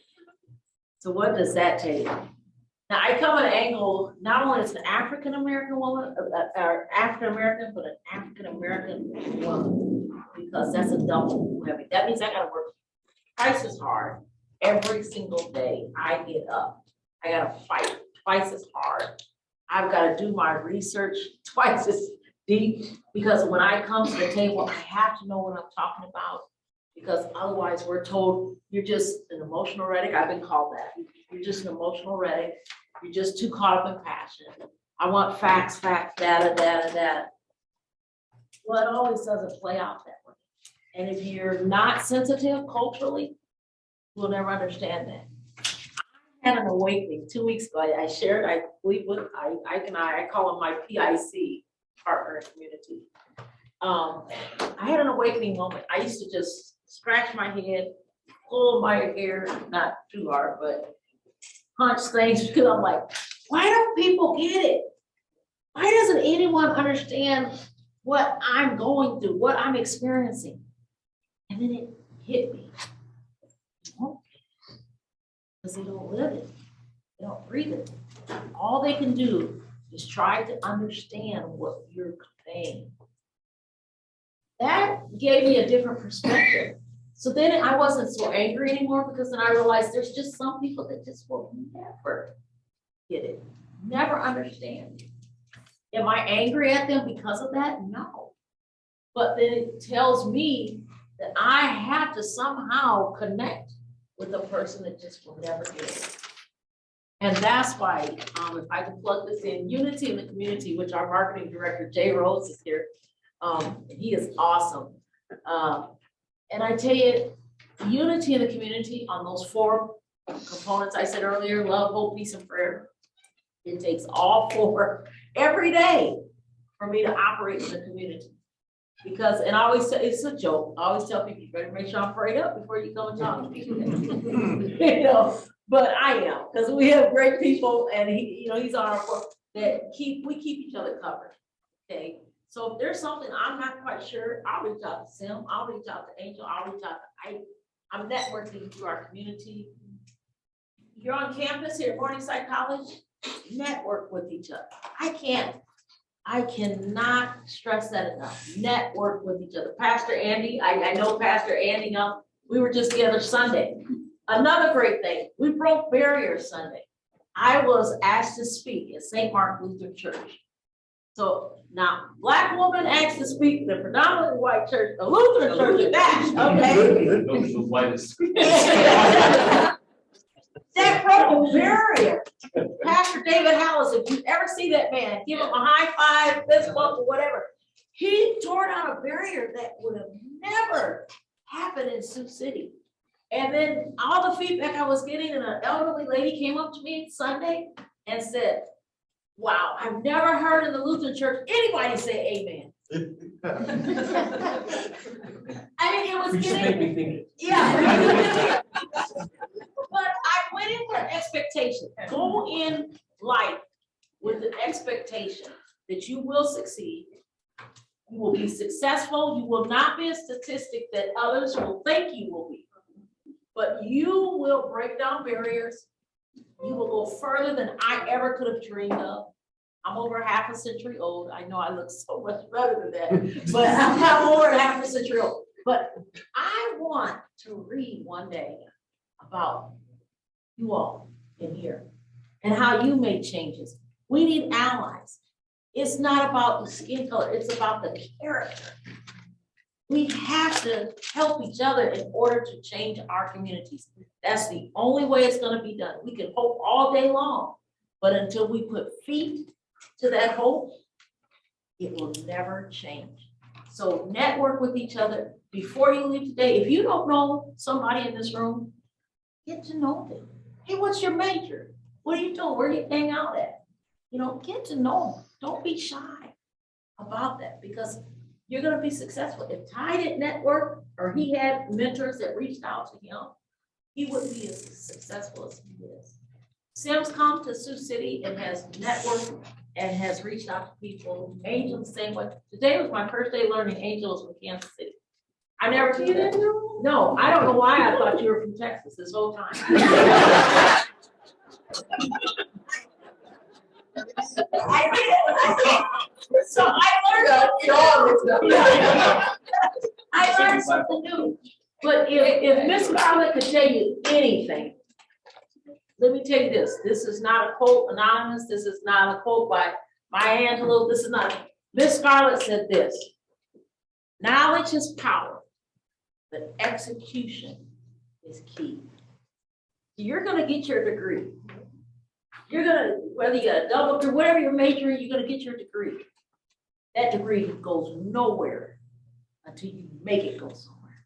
So what does that take? Now I come at an angle, not only as an African-American woman, or African-American, but an African-American woman, because that's a double heavy. That means I gotta work twice as hard every single day I get up. I gotta fight twice as hard. I've gotta do my research twice as deep, because when I come to the table, I have to know what I'm talking about, because otherwise we're told you're just an emotional rhetoric. I've been called that. You're just an emotional rhetoric. You're just too caught up in passion. I want facts, data, data. Well, it always doesn't play out that way. And if you're not sensitive culturally, you'll never understand that. I had an awakening 2 weeks ago. I shared, I believe with I call him my PIC, partner in community. I had an awakening moment. I used to just scratch my head, pull my hair, not too hard, but punch things, because I'm like, why don't people get it? Why doesn't anyone understand what I'm going through, what I'm experiencing? And then it hit me. Because they don't live it. They don't breathe it. All they can do is try to understand what you're conveying. That gave me a different perspective. So then I wasn't so angry anymore because then I realized there's just some people that just will never get it, never understand. Am I angry at them because of that? No. But then it tells me that I have to somehow connect with a person that just will never get it. And that's why, if I can plug this in, unity in the community, which our marketing director, Jay Rose, is here. He is awesome. And I tell you, unity in the community on those 4 components I said earlier, love, hope, peace, and prayer. It takes all 4 every day for me to operate in the community. Because, and I always say, it's a joke, I always tell people, you better make sure I'm prayed up before you come and talk to me. You know, but I am, because we have great people, and he, you know, he's on our board that we keep each other covered. Okay, so if there's something I'm not quite sure, I'll reach out to Sim, I'll reach out to Angel, I'll reach out to I'm networking through our community. You're on campus here at Morningside College, network with each other. I cannot stress that enough. Network with each other. Pastor Andy, I know Pastor Andy, we were just together Sunday. Another great thing, we broke barriers Sunday. I was asked to speak at St. Mark Lutheran Church. So now, Black woman asked to speak in a predominantly white church, a Lutheran church at that, okay? The whitest. That broke a barrier. Pastor David Hallis, if you ever see that man, give him a high five, fist bump, or whatever. He tore down a barrier that would have never happened in Sioux City. And then all the feedback I was getting, and an elderly lady came up to me Sunday and said, wow, I've never heard in the Lutheran church anybody say amen. I mean, it was You just getting, make me think. yeah. But I went in with an expectation. Go in life with an expectation that you will succeed. You will be successful. You will not be a statistic that others will think you will be. But you will break down barriers. You will go further than I ever could have dreamed of. I'm over half a century old. I know I look so much better than that, but I'm over half a century old. But I want to read one day about you all in here and how you made changes. We need allies. It's not about the skin color, it's about the character. We have to help each other in order to change our communities. That's the only way it's going to be done. We can hope all day long, but until we put feet to that hope, it will never change. So network with each other before you leave today. If you don't know somebody in this room, get to know them. Hey, what's your major? What are you doing? Where do you hang out at? You know, get to know them. Don't be shy about that, because you're going to be successful. If Ty didn't network, or he had mentors that reached out to him, he wouldn't be as successful as he is. Sim's come to Sioux City and has networked and has reached out to people. Angel the same way. Today was my first day learning Angel is from Kansas City. I never did that. No, I don't know why I thought you were from Texas this whole time. I did. So I learned something new. But if Miss Scarlett could tell you anything, let me tell you this. This is not a quote anonymous. This is not a quote by Maya Angelou. This is not. Miss Scarlett said this: knowledge is power, but execution is key. You're going to get your degree. You're going to, whether you got a double degree, whatever you're majoring, you're going to get your degree. That degree goes nowhere until you make it go somewhere.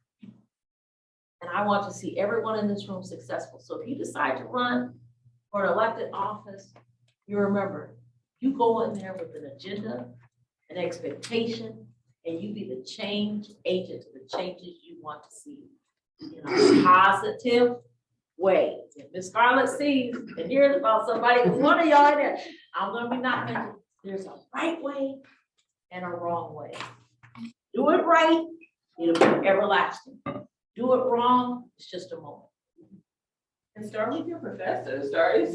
And I want to see everyone in this room successful. So if you decide to run for an elected office, you remember, you go in there with an agenda, an expectation, and you be the change agent to the changes you want to see in a positive way. If Miss Scarlett sees and hears about somebody, one of y'all in there, I'm going to be knocking. There's a right way and a wrong way. Do it right, it'll be everlasting. Do it wrong, it's just a moment. And start with your professor, starting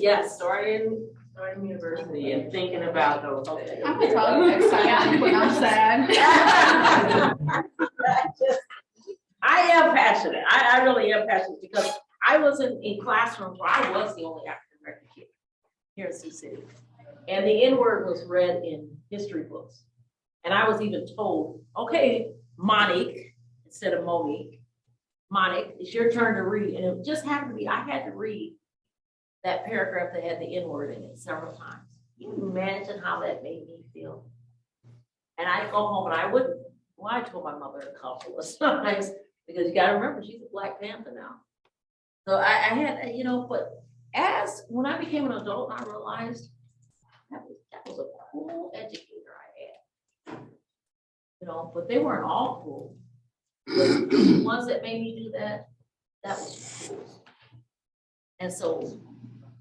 university and thinking about those things. I'm gonna tell you next time when I'm sad. I am passionate. I really am passionate because I was in classrooms where I was the only African American kid here in Sioux City. And the N-word was read in history books. And I was even told, okay, Monique, instead of Monique, Monique, it's your turn to read. And it just happened to be, I had to read that paragraph that had the N-word in it several times. Can you imagine how that made me feel? And I'd go home and I wouldn't, well, I told my mother a couple of times, because you gotta remember, she's a Black Panther now. So I had, you know, but when I became an adult, I realized that was a cool educator I had. You know, but they weren't all cool. But the ones that made me do that was cool. And so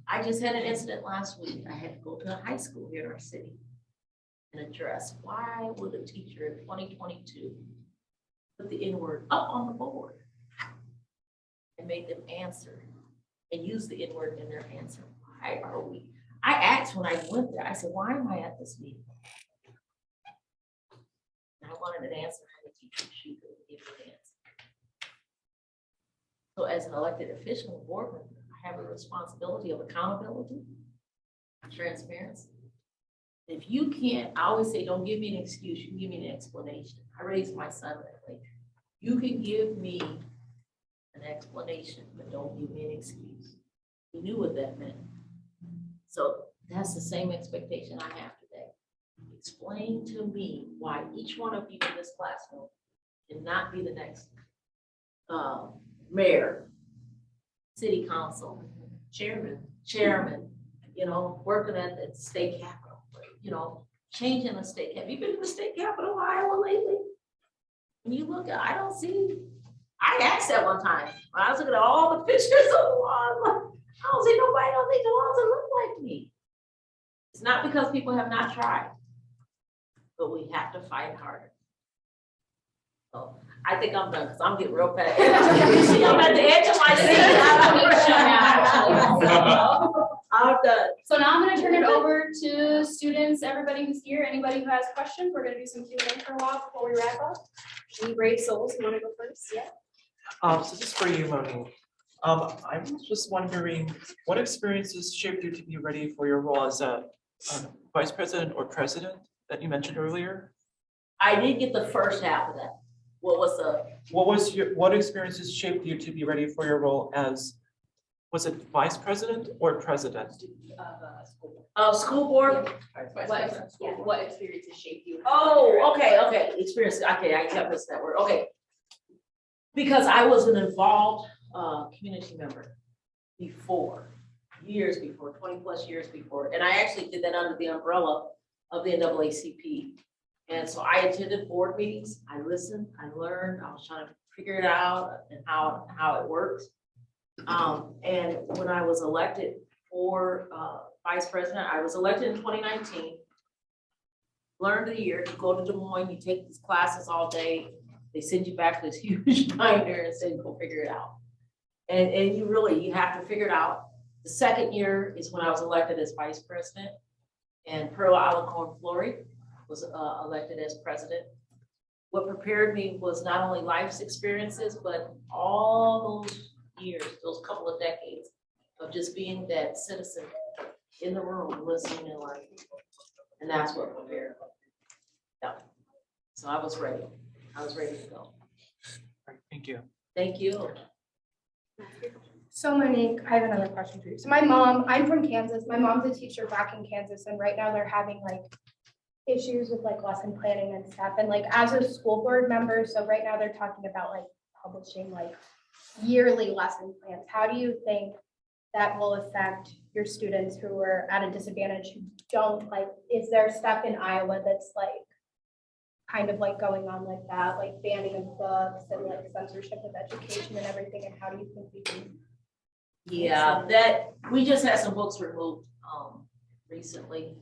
I just had an incident last week. I had to go to a high school here in our city and address why would a teacher in 2022 put the N-word up on the board and make them answer and use the N-word in their answer. Why are we? I asked when I went there, I said, why am I at this meeting? And I wanted an answer from the teacher. She couldn't give me an answer. So as an elected official and board member, I have a responsibility of accountability, transparency. If you can't, I always say, don't give me an excuse, you can give me an explanation. I raised my son that way. You can give me an explanation, but don't give me an excuse. He knew what that meant. So that's the same expectation I have today. Explain to me why each one of you in this classroom cannot be the next mayor, city council, chairman, you know, working at the state capitol, you know, changing the state capitol. Have you been to the state capitol of Iowa lately? When you look at, I don't see, I asked that one time, when I was looking at all the pictures of the lawn, I don't see nobody, I don't think the laws that look like me. It's not because people have not tried, but we have to fight harder. So I think I'm done because I'm getting real passionate. You see, I'm at the edge of my seat. I'm done. So now I'm gonna turn it over to students, everybody who's here, anybody who has questions. We're gonna do some Q&A for a while before we wrap up. Any brave souls who wanna go first? Yeah. So this is for you, Monique. I was just wondering, what experiences shaped you to be ready for your role as a vice president or president that you mentioned earlier? I did get the first half of that. What experiences shaped you to be ready for your role as, was it vice president or president? School board? What experiences shaped you? Oh, okay. Experience, okay, I kept missing that word, okay. Because I was an involved community member before, years before, 20 plus years before. And I actually did that under the umbrella of the NAACP. And so I attended board meetings, I listened, I learned, I was trying to figure it out and how it works. And when I was elected for vice president, I was elected in 2019. Learned a year, you go to Des Moines, you take these classes all day, they send you back to this huge binder and say, go figure it out. And you have to figure it out. The second year is when I was elected as vice president, and Pearl Alicorn Flory was elected as president. What prepared me was not only life's experiences, but all those years, those couple of decades of just being that citizen in the room, listening and learning. And that's what prepared me. Yeah. So I was ready. I was ready to go. All right, thank you. Thank you. So Monique, I have another question for you. So I'm from Kansas. My mom's a teacher back in Kansas, and right now they're having like issues with like lesson planning and stuff. And like as a school board member, so right now they're talking about like publishing like yearly lesson plans. How do you think that will affect your students who are at a disadvantage, who don't like, is there stuff in Iowa that's like kind of like going on like that, like banning of books and like censorship of education and everything? And how do you think we can? Yeah, that we just had some books removed recently.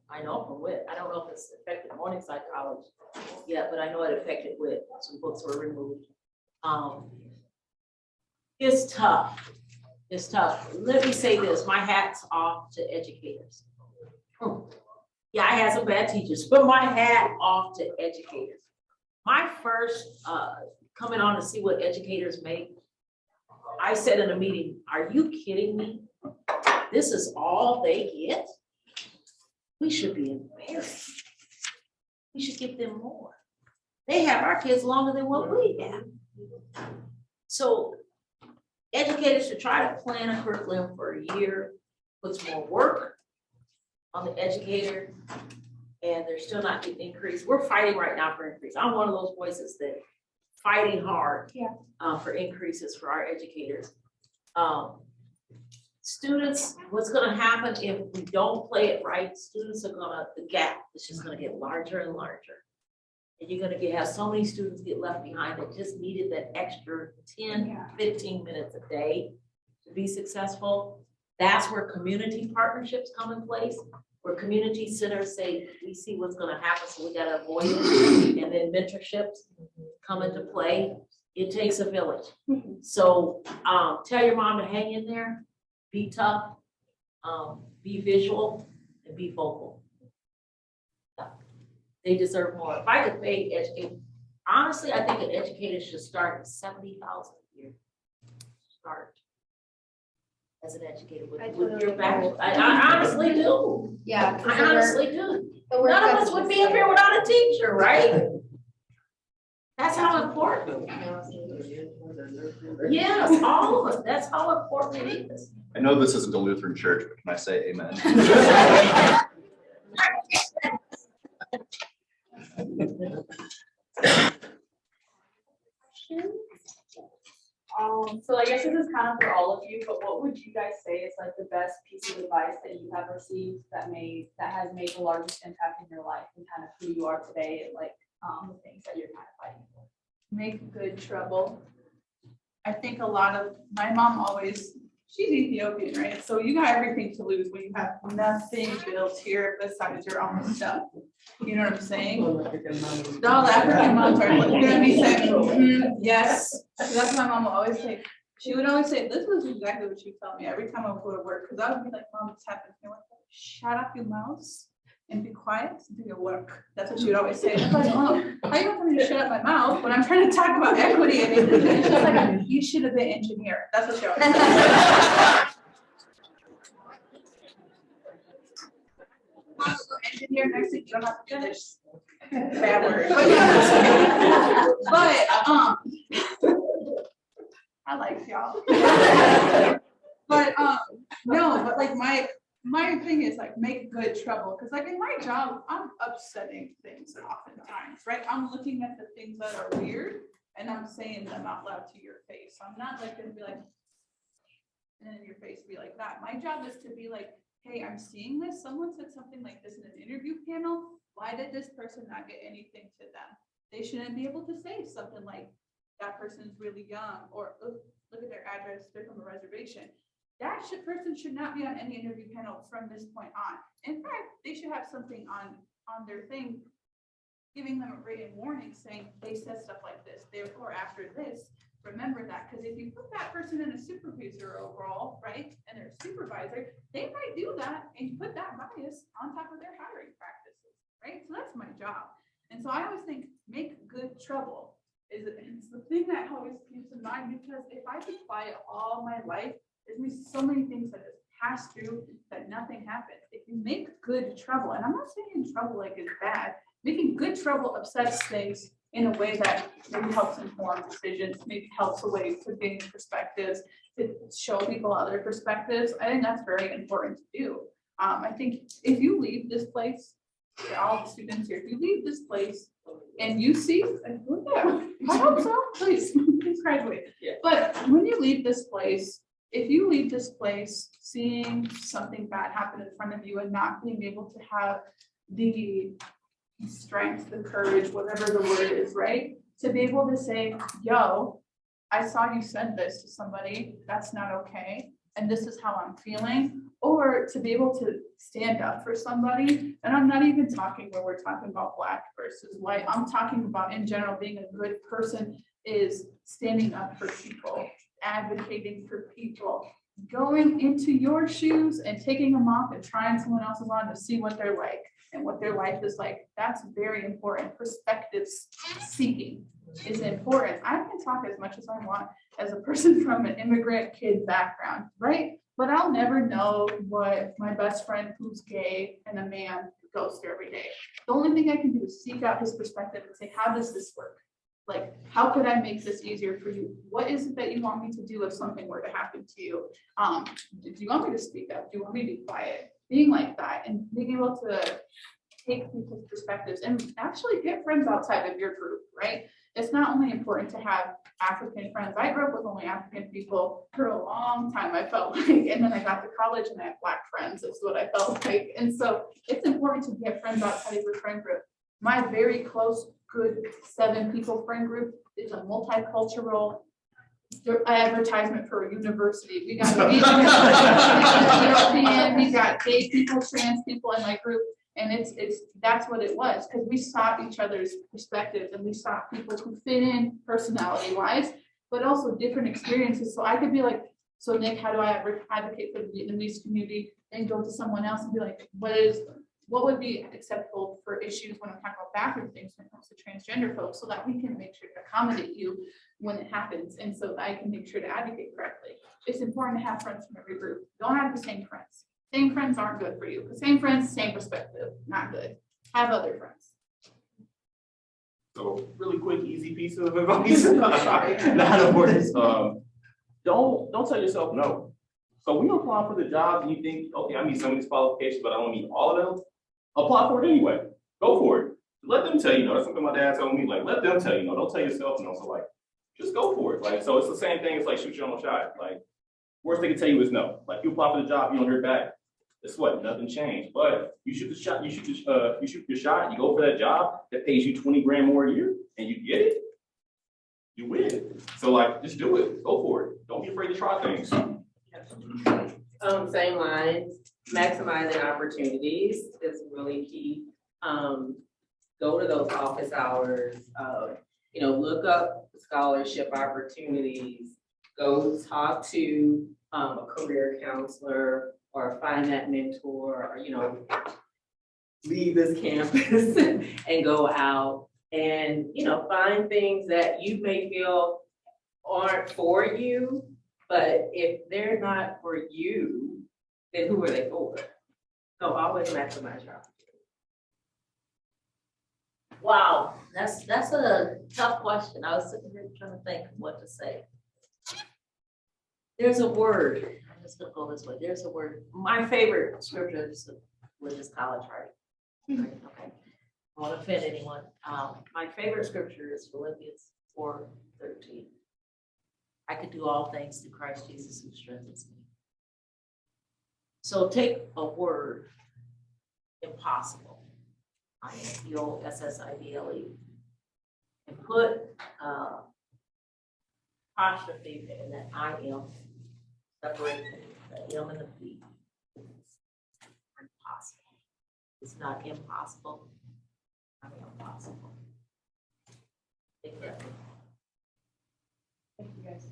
I know from WIT. I don't know if it's affected Morningside College yet, but I know it affected WIT. Some books were removed. It's tough. It's tough. Let me say this, my hat's off to educators. Yeah, I had some bad teachers, but my hat off to educators. My first coming on to see what educators make. I said in a meeting, are you kidding me? This is all they get? We should be embarrassed. We should give them more. They have our kids longer than what we have. So educators should try to plan a curriculum for a year, puts more work on the educator, and they're still not getting increased. We're fighting right now for increase. I'm one of those voices that fighting hard for increases for our educators. Students, what's gonna happen if we don't play it right, students are gonna, the gap is just gonna get larger and larger. And you're gonna have so many students get left behind that just needed that extra 10, 15 minutes a day to be successful. That's where community partnerships come in place, where community centers say, we see what's gonna happen, so we gotta avoid it. And then mentorships come into play. It takes a village. So tell your mom to hang in there, be tough, be visual, and be vocal. They deserve more. If I could pay educators, honestly, I think an educator should start at 70,000 a year. Start as an educator with your background. I honestly do. Yeah. I honestly do. None of us would be up here without a teacher, right? That's how important. Yes, all of us. That's how important it is. I know this isn't a Lutheran church, but can I say amen? So I guess this is kind of for all of you, but what would you guys say is like the best piece of advice that you have received that has made the largest impact in your life and kind of who you are today and like the things that you're kind of fighting for? Make good trouble. I think a lot of, my mom always, she's Ethiopian, right? So you got everything to lose when you have nothing built here besides your own stuff. You know what I'm saying? All African moms are gonna be saying, yes. So that's what my mom will always say. She would always say, this was exactly what she would tell me every time I would go to work. Because I would be like, Mom, what's happening? You know what? Shut up your mouth and be quiet and do your work. That's what she would always say. I'm like, Mom, how you want me to shut up my mouth when I'm trying to talk about equity and inclusion? She's like, you should have been engineer. That's what she always said. Engineer, next thing you don't have to finish. Bad word. But I like y'all. But no, but like my thing is like make good trouble, because like in my job I'm upsetting things oftentimes, right? I'm looking at the things that are weird and I'm saying them out loud to your face. I'm not like gonna be like, and then your face be like that. My job is to be like, hey, I'm seeing this. Someone said something like this in an interview panel. Why did this person not get anything to them? They shouldn't be able to say something like, that person's really young, or look at their address, they're from a reservation. That person should not be on any interview panel from this point on. In fact, they should have something on their thing, giving them a written warning saying they said stuff like this. Therefore, after this, remember that. Because if you put that person in a supervisor role, right, and they're a supervisor, they might do that and you put that bias on top of their hiring practices, right? So that's my job. And so I always think make good trouble. It's the thing that always keeps in mind, because if I be quiet all my life, there's gonna be so many things that just pass through that nothing happens. If you make good trouble, and I'm not saying trouble like it's bad, making good trouble upsets things in a way that maybe helps inform decisions, maybe helps a way to gain perspectives, to show people other perspectives. I think that's very important to do. I think if you leave this place, all the students here, if you leave this place and you see, I hope so, please graduate. Yeah. But when you leave this place, if you leave this place seeing something bad happen in front of you and not being able to have the strength, the courage, whatever the word is, right? To be able to say, yo, I saw you said this to somebody, that's not okay, and this is how I'm feeling. Or to be able to stand up for somebody, and I'm not even talking when we're talking about Black versus white, I'm talking about in general, being a good person is standing up for people, advocating for people, going into your shoes and taking them off and trying someone else's on to see what they're like and what their life is like. That's very important. Perspective seeking, is important. I can talk as much as I want as a person from an immigrant kid background, right? But I'll never know what my best friend who's gay and a man goes through every day. The only thing I can do is seek out his perspective and say, how does this work? Like, how could I make this easier for you? What is it that you want me to do if something were to happen to you? Do you want me to speak up? Do you want me to be quiet? Being like that and being able to take people's perspectives and actually get friends outside of your group, right? It's not only important to have African friends. I grew up with only African people for a long time, I felt like, and then I got to college and I had Black friends, is what I felt like. And so it's important to get friends outside of your friend group. My very close, good 7 people friend group is a multicultural advertisement for a university. We got European, we got gay people, trans people in my group. And that's what it was, because we sought each other's perspectives and we sought people who fit in personality wise, but also different experiences. So I could be like, so Nick, how do I advocate for the Vietnamese community? And go to someone else and be like, what would be acceptable for issues when I'm talking about bathroom things when it comes to transgender folks, so that we can make sure to accommodate you when it happens. And so that I can make sure to advocate correctly. It's important to have friends from every group. Don't have the same friends. Same friends aren't good for you. The same friends, same perspective, not good. Have other friends. So really quick, easy piece of advice. Not of course. Don't tell yourself no. So when you apply for the jobs and you think, okay, I meet some of these qualifications, but I don't meet all of them, apply for it anyway. Go for it. Let them tell you no. That's something my dad told me. Like, let them tell you no. Don't tell yourself no. So like, just go for it. Like, so it's the same thing as like shoot your own shot. Like, worst they can tell you is no. Like, you apply for the job, you don't hear back. Guess what? Nothing changed. But you shoot the shot. You shoot your shot. You go for that job that pays you 20 grand more a year, and you get it. You win. So like, just do it. Go for it. Don't be afraid to try things. Same lines, maximizing opportunities is really key. Go to those office hours, look up scholarship opportunities, go talk to a career counselor or find that mentor, or, leave this campus and go out and, find things that you may feel aren't for you. But if they're not for you, then who are they for? So always maximize your opportunity. Wow, that's a tough question. I was sitting here trying to think what to say. There's a word, I'm just gonna go this way. There's a word. My favorite scripture was college, right? Okay. I won't offend anyone. My favorite scripture is Philippians 4:13. I could do all things through Christ Jesus who strengthens me. So take a word, impossible, IMPOSSIBLE, and put apostrophe in that I am, separate the M and the P. Impossible. It's not impossible. I mean, impossible. Take that. Thank you, guys.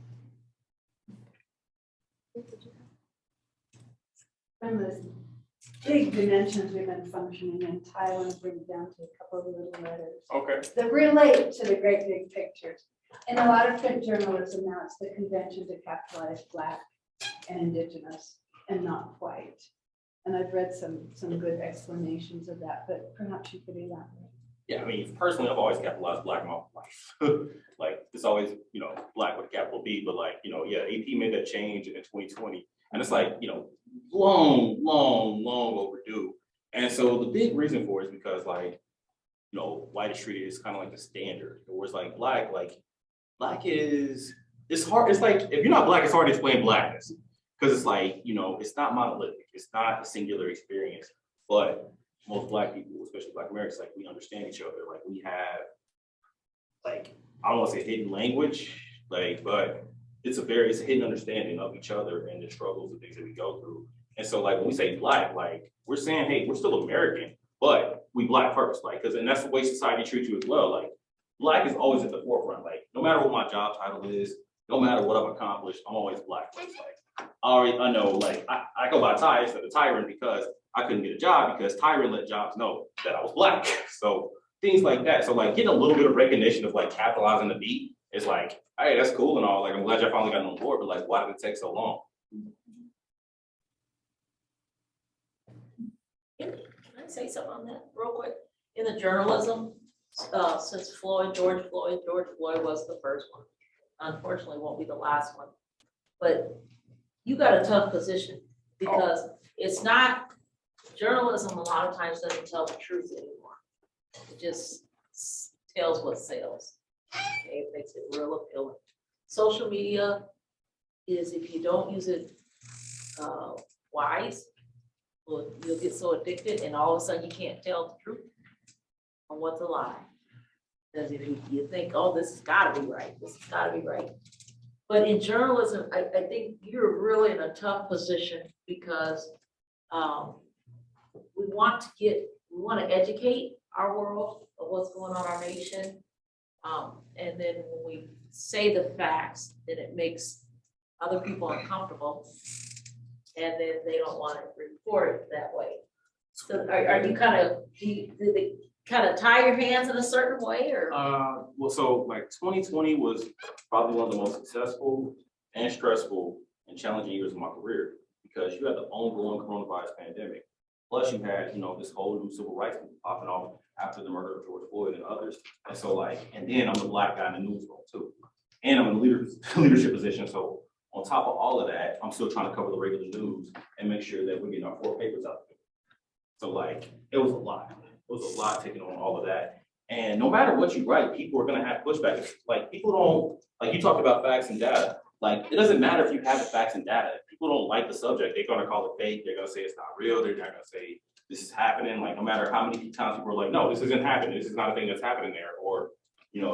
From the big dimensions we've been functioning in, I want to bring it down to a couple of little letters Okay. that relate to the great big pictures. In a lot of print journalism now, it's the convention to capitalize Black and Indigenous and not white. And I've read some good explanations of that, but perhaps you could elaborate. Yeah, I mean, personally, I've always capitalized Black in my life. Like, it's always, Black with a capital B, but like, AP made that change in 2020. And it's like, long overdue. And so the big reason for it is because like, white is treated as kind of like the standard. Whereas like Black is, it's hard. It's like, if you're not Black, it's hard to explain Blackness. Because it's like, it's not monolithic. It's not a singular experience. But most Black people, especially Black Americans, like we understand each other. Like we have, like, I don't want to say hidden language, like, but it's a hidden understanding of each other and the struggles and things that we go through. And so like when we say Black, like we're saying, hey, we're still American, but we Black first, like, and that's the way society treats you as well. Like Black is always at the forefront. Like no matter what my job title is, no matter what I've accomplished, I'm always Black first. Like I know, like I go by Ty instead of Tyron because I couldn't get a job because Tyron let jobs know that I was Black. So things like that. So like getting a little bit of recognition of like capitalizing the beat is like, hey, that's cool and all. Like, I'm glad y'all finally got on board, but like, why did it take so long? Can I say something on that real quick? In the journalism, since George Floyd was the first one. Unfortunately, won't be the last one. But you got a tough position because it's not, journalism a lot of times doesn't tell the truth anymore. It just tells what sells. Okay, it makes it real appealing. Social media is, if you don't use it wise, well, you'll get so addicted and all of a sudden you can't tell the truth and what's a lie. Because if you think, oh, this has got to be right, this has got to be right. But in journalism, I think you're really in a tough position because we want to educate our world of what's going on in our nation. And then when we say the facts, then it makes other people uncomfortable. And then they don't want to report it that way. So are you kind of, do they kind of tie your hands in a certain way or? Well, so like 2020 was probably one of the most successful and stressful and challenging years of my career because you had the ongoing coronavirus pandemic. Plus you had, this whole new civil rights movement popping off after the murder of George Floyd and others. And so and then I'm the Black guy in the newsroom too. And I'm in a leadership position. So on top of all of that, I'm still trying to cover the regular news and make sure that we're getting our 4 papers out there. So it was a lot. It was a lot taking on all of that. And no matter what you write, people are gonna have pushback. It's like people don't, you talked about facts and data. It doesn't matter if you have the facts and data. If people don't like the subject, they're gonna call it fake. They're gonna say it's not real. They're not gonna say this is happening. No matter how many times people are like, no, this isn't happening. This is not a thing that's happening there. Or,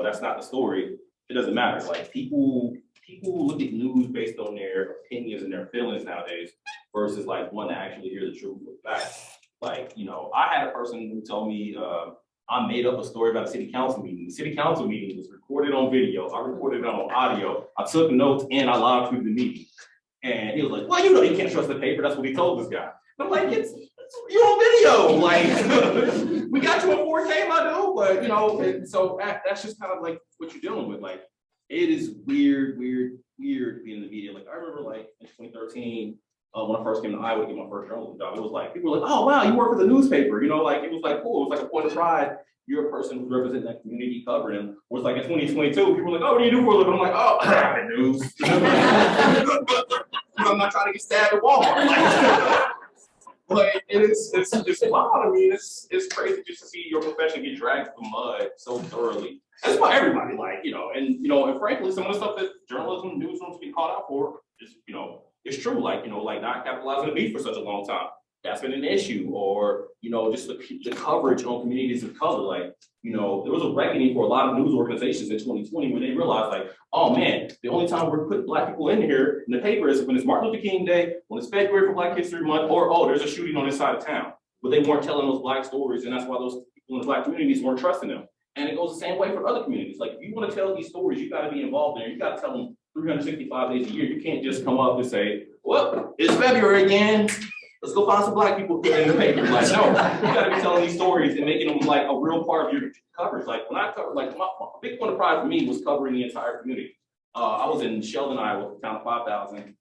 that's not the story. It doesn't matter. People look at news based on their opinions and their feelings nowadays versus one to actually hear the truth with facts. I had a person who told me I made up a story about a city council meeting. The city council meeting was recorded on video. I recorded it on audio. I took notes and I live tweeted the meeting. And he was like, well, you can't trust the paper. That's what he told this guy. And I'm like, you're on video. We got you on 4K, my dude. But, so that's just kind of what you're dealing with. It is weird to be in the media. I remember in 2013, when I first came to Iowa to get my first journalism job, it was people were like, oh wow, you work for the newspaper. It was cool. It was a point of pride. You're a person who's representing that community, covering them. Whereas in 2022, people were like, oh, what do you do for a living? I'm like, oh, I'm in news. I'm not trying to get stabbed at Walmart. It's wild. I mean, it's crazy just to see your profession get dragged through the mud so thoroughly. That's why everybody and frankly, some of the stuff that journalism, newsrooms get called out for is, it's true. Not capitalizing the beat for such a long time. That's been an issue, or just the coverage on communities of color. There was a reckoning for a lot of news organizations in 2020 when they realized, oh man, the only time we're putting Black people in here in the paper is when it's Martin Luther King Day, when it's February for Black History Month, or oh, there's a shooting on this side of town. But they weren't telling those Black stories, and that's why those people in the Black communities weren't trusting them. And it goes the same way for other communities. If you want to tell these stories, you got to be involved in it. You got to tell them 365 days a year. You can't just come up and say, well, it's February again. Let's go find some Black people to put in the paper. No, you got to be telling these stories and making them a real part of your coverage. When I covered, my big point of pride for me was covering the entire community. I was in Sheldon, Iowa, a town of 5,000,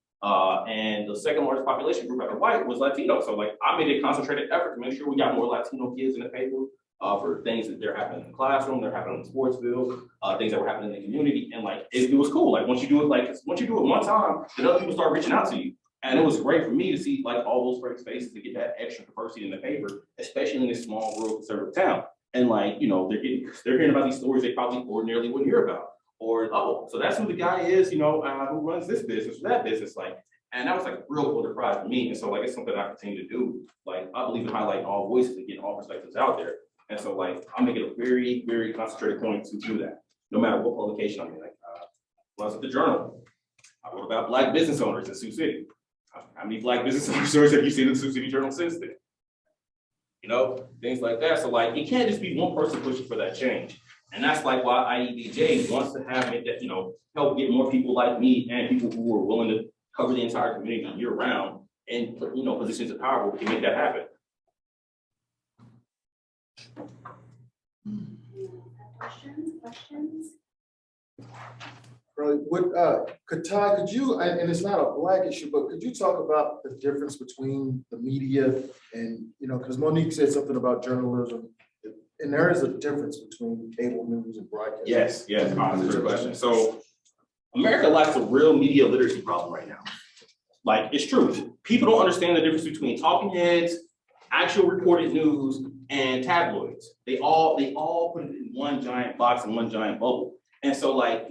and the second largest population group after white was Latino. So I made a concentrated effort to make sure we got more Latino kids in the paper for things that they're happening in the classroom, they're happening in the sports field, things that were happening in the community, and it was cool. Once you do it, once you do it one time, then other people start reaching out to you. And it was great for me to see all those great spaces to get that extra diversity in the paper, especially in this small rural conservative town. And they're hearing about these stories they probably ordinarily wouldn't hear about. Or, oh, so that's who the guy is, who runs this business or that business. And that was a real point of pride for me. And so it's something I continue to do. I believe in highlighting all voices and getting all perspectives out there. And so I'm making a very, very concentrated point to do that, no matter what publication I'm in. When I was at the Journal, I wrote about Black business owners in Sioux City. How many Black business owners have you seen in the Sioux City Journal since then? Things like that. So it can't just be one person pushing for that change. And that's why IEBJ wants to have it that, help get more people like me and people who are willing to cover the entire community year round and put, positions of power where we can make that happen. Questions? Right, could you, and it's not a black issue, but could you talk about the difference between the media and, because Monique said something about journalism, and there is a difference between cable news and broadcast. Yes, that's a good question. So America lacks a real media literacy problem right now. Like, it's true. People don't understand the difference between talking heads, actual reported news, and tabloids. They all put it in one giant box and one giant bubble. And so, like,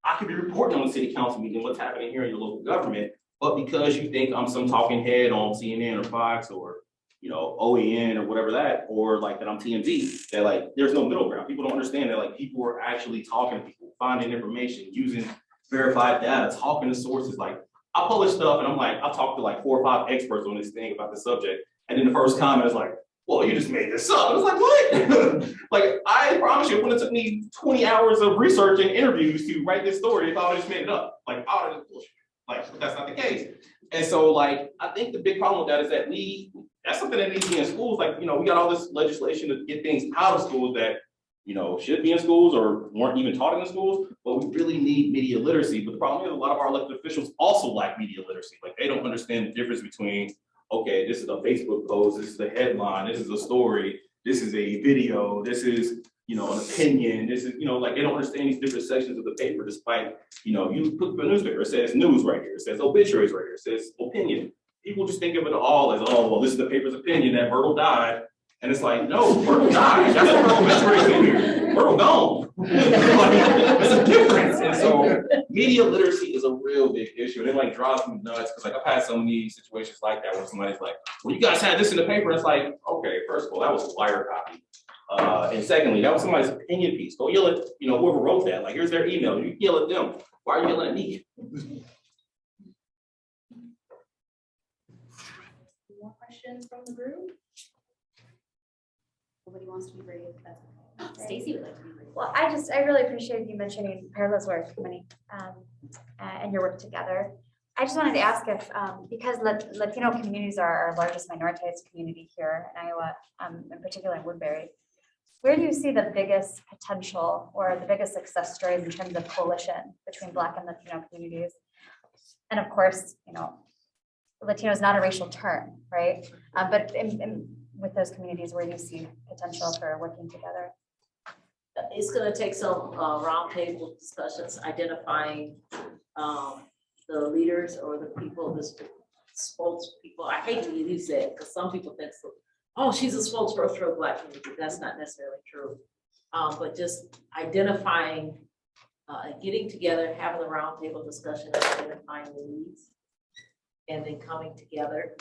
I could be reporting on the city council meeting what's happening here in your local government, but because you think I'm some talking head on CNN or Fox or OEN or whatever that, or like that I'm TMZ, that like there's no middle ground. People don't understand that like people are actually talking to people, finding information, using verified data, talking to sources. Like I publish stuff and I'm like, I'll talk to like 4 or 5 experts on this thing about the subject. And then the first comment is like, well, you just made this up. I was like, what? Like, I promise you, it would have took me 20 hours of research and interviews to write this story if I would have just made it up. Like, I would have just bullshit. Like, but that's not the case. And so, like, I think the big problem with that is that that's something that needs to be in schools. Like, we got all this legislation to get things out of schools that, should be in schools or weren't even taught in the schools, but we really need media literacy. But the problem is a lot of our elected officials also lack media literacy. Like, they don't understand the difference between, okay, this is a Facebook post, this is a headline, this is a story, this is a video, this is, an opinion, this is, like they don't understand these different sections of the paper, despite, you put the newspaper, it says news right here, it says obituaries right here, it says opinion. People just think of it all as, oh, well, this is the paper's opinion that Myrtle died. And it's like, no, Myrtle died. That's what her obituary in here. Myrtle gone. There's a difference. And so media literacy is a real big issue. And it like drives me nuts because like I've had so many situations like that where somebody's like, well, you guys had this in the paper. It's like, okay, first of all, that was a wire copy. And secondly, that was somebody's opinion piece. Go yell at, whoever wrote that. Like, here's their email. You yell at them. Why are you yelling at me? More questions from the group? Nobody wants to be brave. That's okay. Stacy would like to be brave. Well, I really appreciate you mentioning Perla's work, Monique, and your work together. I just wanted to ask if, because Latino communities are our largest minoritized community here in Iowa, in particular in Woodbury, where do you see the biggest potential or the biggest success stories in terms of coalition between Black and Latino communities? And of course, Latino is not a racial term, right? But with those communities, where do you see potential for working together? It's going to take some roundtable discussions, identifying the leaders or the people, the spokespeople. I hate to use that because some people think, so, oh, she's a spokesperson for a Black community. That's not necessarily true. But just identifying, getting together, having a roundtable discussion, identifying the needs, and then coming together.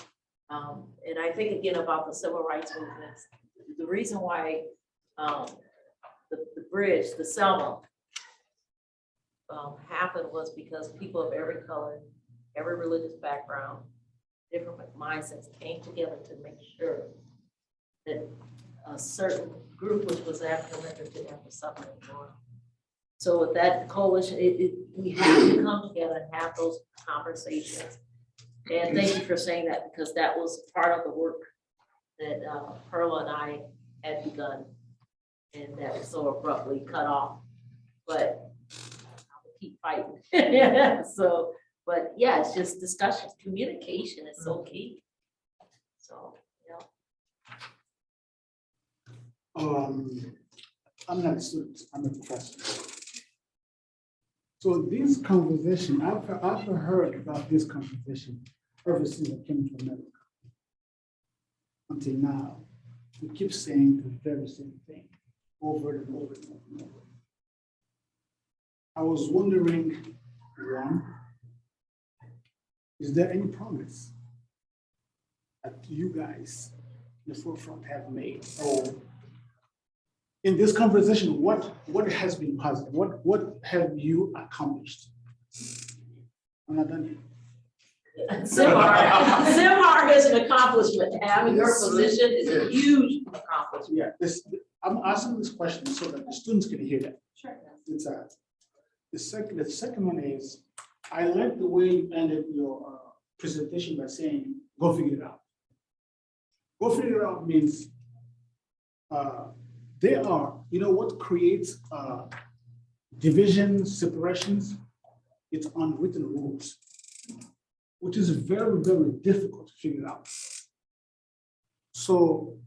And I think again about the civil rights movements. The reason why the bridge, the Selma, happened was because people of every color, every religious background, different mindsets came together to make sure that a certain group, which was African American, didn't have to suffer anymore. So with that coalition, we have to come together and have those conversations. And thank you for saying that, because that was part of the work that Perla and I had begun, and that was so abruptly cut off. But I will keep fighting. So, but yeah, it's just discussion, communication is so key. So, I'm not a student, I'm a professor. So this conversation, I've heard about this conversation ever since I came to America. Until now, we keep saying the very same thing over and over and over and over. I was wondering, one, is there any progress that you guys, the forefront, have made? Or in this conversation, what has been positive? What have you accomplished? I'm not done yet. Semehar is an accomplishment. Having your position is a huge accomplishment. Yeah, I'm asking this question so that the students can hear that. Sure. It's the second one is, I like the way you ended your presentation by saying, go figure it out. Go figure it out means There are, you know, what creates divisions, separations? It's unwritten rules, which is very, very difficult to figure out. So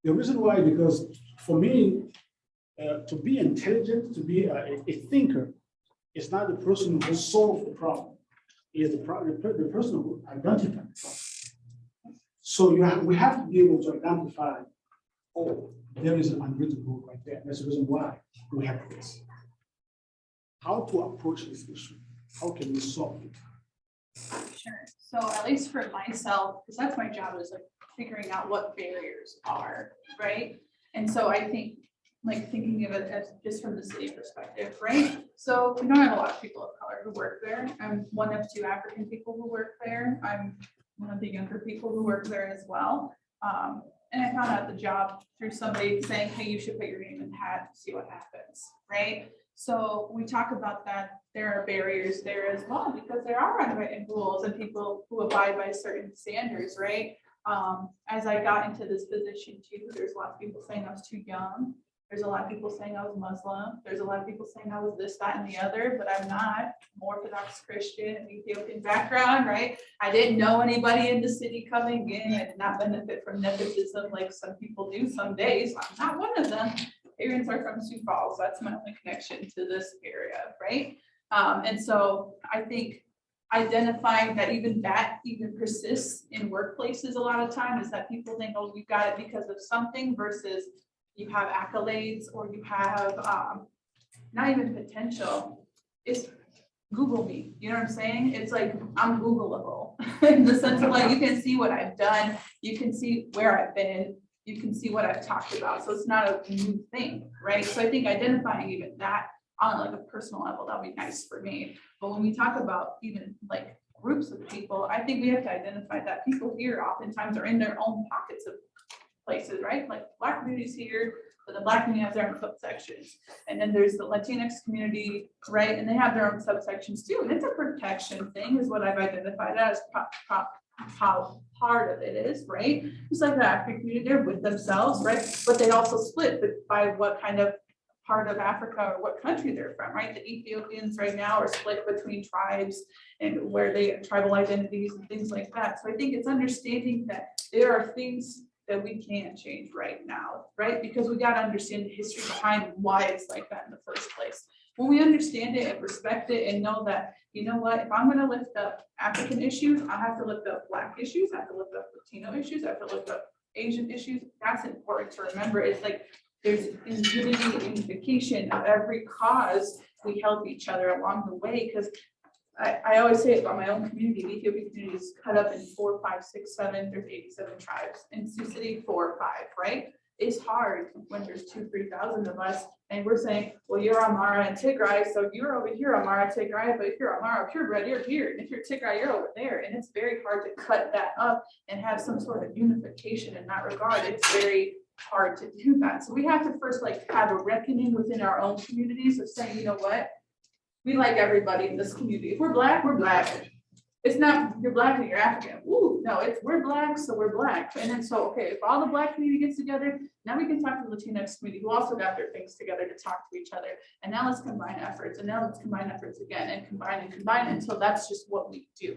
the reason why, because for me, to be intelligent, to be a thinker, is not the person who solves the problem, is the person who identifies the problem. So we have to be able to identify, oh, there is an unwritten rule right there. That's the reason why we have this. How to approach this issue? How can we solve it? Sure. So at least for myself, because that's my job, is like figuring out what barriers are, right? And so I think, like, thinking of it as just from the city perspective, right? So we don't have a lot of people of color who work there. I'm one of 2 African people who work there. I'm one of the younger people who work there as well. And I found out the job through somebody saying, hey, you should put your name in the hat and see what happens, right? So we talk about that. There are barriers there as well, because there are unwritten rules and people who abide by certain standards, right? As I got into this position too, there's a lot of people saying I was too young. There's a lot of people saying I was Muslim. There's a lot of people saying I was this, that, and the other, but I'm not. I'm Orthodox Christian and Ethiopian background, right? I didn't know anybody in the city coming in. I did not benefit from nepotism like some people do some days. I'm not one of them. Parents are from Sioux Falls. That's my only connection to this area, right? And so I think identifying that even persists in workplaces a lot of time is that people think, oh, you got it because of something, versus you have accolades, or you have not even potential. It's Google me, you know what I'm saying? It's like, I'm Googleable in the sense of like, you can see what I've done, you can see where I've been, you can see what I've talked about. So it's not a new thing, right? So I think identifying even that on like a personal level, that'll be nice for me. But when we talk about even like groups of people, I think we have to identify that people here oftentimes are in their own pockets of places, right? Like Black communities here, but the Black community has their own subsections. And then there's the Latinx community, right? And they have their own subsections too. And it's a protection thing is what I've identified as how part of it is, right? Just like the African community, they're with themselves, right? But they also split by what kind of part of Africa or what country they're from, right? The Ethiopians right now are split between tribes and where they have tribal identities and things like that. So I think it's understanding that there are things that we can't change right now, right? Because we got to understand the history behind why it's like that in the first place. When we understand it and respect it and know that, you know what, if I'm going to lift up African issues, I have to lift up Black issues, I have to lift up Latino issues, I have to lift up Asian issues. That's important to remember. It's like there's unity and unification of every cause. We help each other along the way, because I always say it about my own community. The Ethiopian community is cut up in 4, 5, 6, 7. There's 87 tribes. In Sioux City, 4 or 5, right? It's hard when there's 2,000 to 3,000 of us, and we're saying, well, you're Amara and Tigray, so you're over here, Amara, Tigray, but if you're Amara purebred, you're here, and if you're Tigray, you're over there. And it's very hard to cut that up and have some sort of unification in that regard. It's very hard to do that. So we have to first like have a reckoning within our own communities of saying, you know what? We like everybody in this community. If we're Black, we're Black. It's not you're Black and you're African. Ooh, no, it's we're Black, so we're Black. And then so, okay, if all the Black community gets together, now we can talk to the Latinx community who also got their things together to talk to each other. And now let's combine efforts. And now let's combine efforts again and combine until that's just what we do.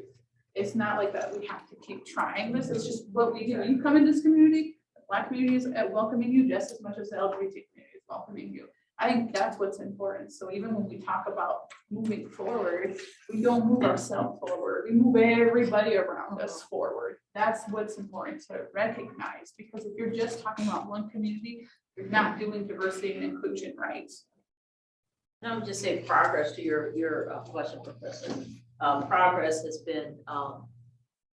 It's not like that we have to keep trying this. It's just what we do. When you come in this community, the Black community is welcoming you just as much as the LGBT community is welcoming you. I think that's what's important. So even when we talk about moving forward, we don't move ourselves forward. We move everybody around us forward. That's what's important to recognize, because if you're just talking about one community, you're not doing diversity and inclusion right. And I would just say progress to your question, Professor. Progress has been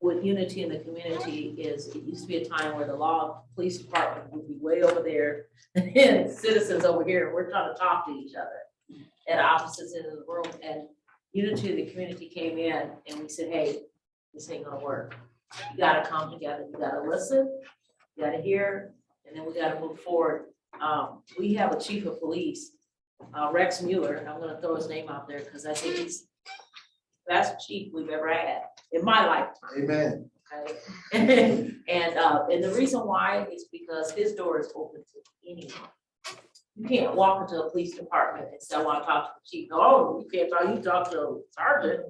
with unity in the community. Is it used to be a time where the law police department would be way over there and citizens over here, and we're trying to talk to each other at opposites ends of the room. And unity in the community came in, and we said, hey, this ain't gonna work. You gotta come together. You gotta listen. You gotta hear, and then we gotta move forward. We have a chief of police, Rex Mueller, and I'm gonna throw his name out there because I think he's the best chief we've ever had in my lifetime. Amen. Okay. And the reason why is because his door is open to anyone. You can't walk into a police department and say, I want to talk to the chief. No, you can't talk, you talk to a sergeant.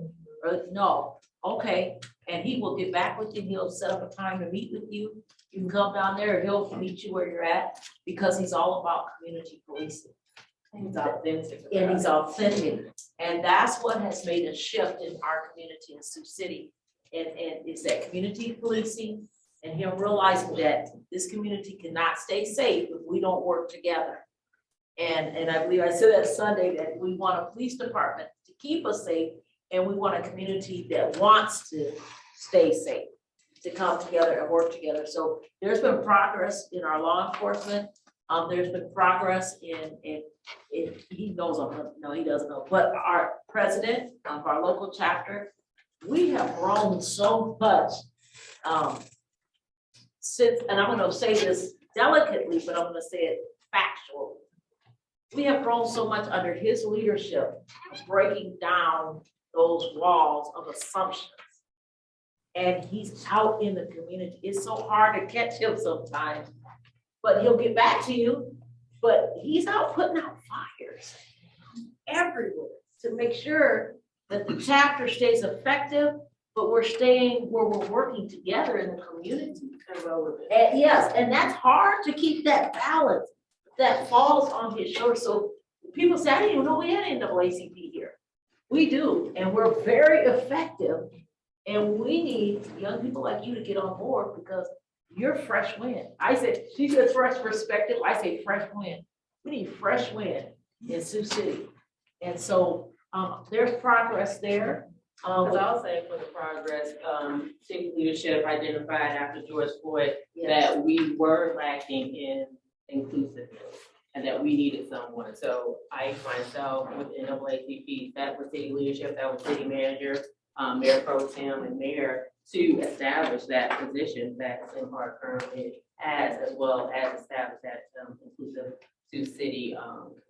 Or, no, okay, and he will get back with you, he'll set up a time to meet with you. You can come down there, and he'll meet you where you're at, because he's all about community policing. He's authentic. And he's authentic, and that's what has made a shift in our community in Sioux City. And it's that community policing and him realizing that this community cannot stay safe if we don't work together. And I believe I said that Sunday, that we want a police department to keep us safe, and we want a community that wants to stay safe, to come together and work together. So there's been progress in our law enforcement. There's been progress in he knows, no, he doesn't know, but our president of our local chapter, we have grown so much since, and I'm gonna say this delicately, but I'm gonna say it factually. We have grown so much under his leadership, breaking down those walls of assumptions. And he's out in the community. It's so hard to catch him sometimes, but he'll get back to you. But he's out putting out fires everywhere to make sure that the chapter stays effective, but we're staying where we're working together in the community. And yes, and that's hard to keep that balance that falls on his shoulders. So people say, I didn't even know we had NAACP here. We do, and we're very effective. And we need young people like you to get on board, because you're fresh wind. I said, she says fresh perspective, I say fresh wind. We need fresh wind in Sioux City. And so there's progress there. Because I'll say for the progress, city leadership identified after George Floyd that we were lacking in inclusiveness and that we needed someone. So I myself with NAACP, that was city leadership, that was city manager, Mayor Pro Tem and Mayor, to establish that position that Semehar currently has, as well as establish that inclusive Sioux City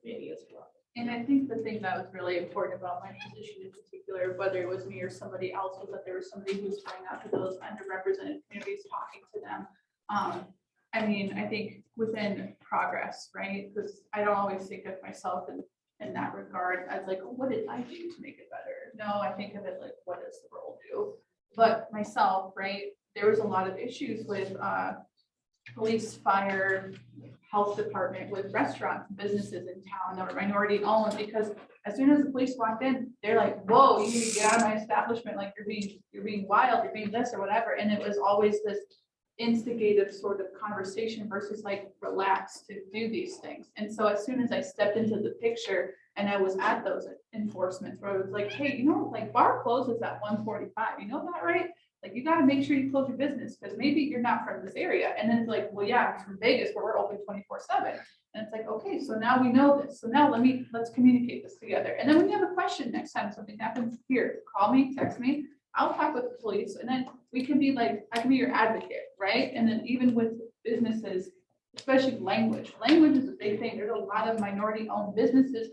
committee as well. And I think the thing that was really important about my position in particular, whether it was me or somebody else, was that there was somebody who was going out to those underrepresented communities, talking to them. I mean, I think within progress, right? Because I don't always think of myself in that regard as like, what did I do to make it better? No, I think of it like, what does the role do? But myself, right, there was a lot of issues with police, fire, health department, with restaurants, businesses in town that were minority owned, because as soon as the police walked in, they're like, whoa, you need to get out of my establishment, like you're being wild, you're being this or whatever. And it was always this instigative sort of conversation versus like relaxed to do these things. And so as soon as I stepped into the picture and I was at those enforcements where I was like, hey, you know, like bar closes at 1:45, you know that, right? Like you got to make sure you close your business, because maybe you're not from this area. And then it's like, well, yeah, I'm from Vegas where we're open 24/7. And it's like, okay, so now we know this. So now let's communicate this together. And then when you have a question next time something happens here, call me, text me. I'll talk with the police, and then we can be like, I can be your advocate, right? And then even with businesses, especially language is a big thing. There's a lot of minority owned businesses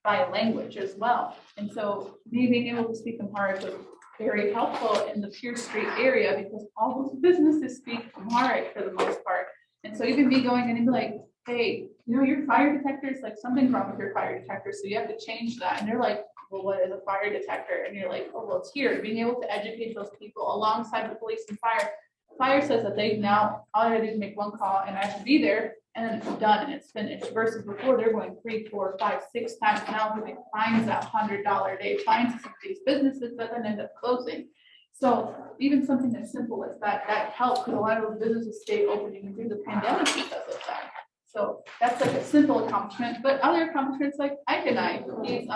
by language as well. And so me being able to speak Amharic was very helpful in the Pierce Street area, because all those businesses speak Amharic for the most part. And so even me going in and be like, hey, you know, your fire detector is like, something's wrong with your fire detector, so you have to change that. And they're like, well, what is a fire detector? And you're like, oh, well, it's here. Being able to educate those people alongside the police and fire. Fire says that they now, all I do is make one call and I have to be there, and then it's done and it's finished, versus before they're going 3, 4, 5, 6 times now, giving fines, that $100 a day fines to some of these businesses that then end up closing. So even something as simple as that helps, because a lot of those businesses stay open even through the pandemic because of that. So that's like a simple accomplishment. But other accomplishments, like Ike and I, he's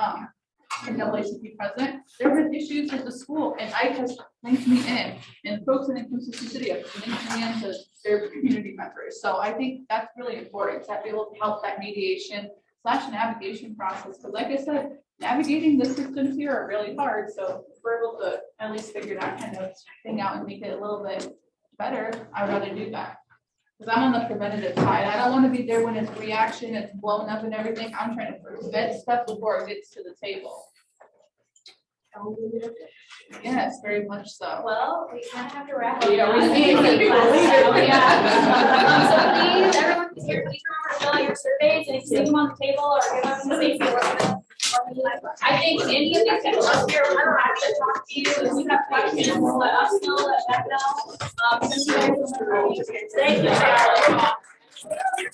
NAACP president, there have been issues with the school, and Ike has linked me in, and folks in Inclusive City have linked me into their community members. So I think that's really important, to be able to help that mediation / navigation process. Because like I said, navigating the systems here are really hard. So if we're able to at least figure that kind of thing out and make it a little bit better, I'd rather do that. Because I'm on the preventative side. I don't want to be there when it's reaction, it's blown up and everything. I'm trying to prevent stuff before it gets to the table. Yes, very much so. Well, we kind of have to wrap up. We always now. need to. Yeah. So please, everyone who's here, please remember to fill out your surveys and stick them on the table or give them to Stacy or whatever. I think any of these people up here, we're happy to talk to you. If you have questions, let us know, let them know. Thank you.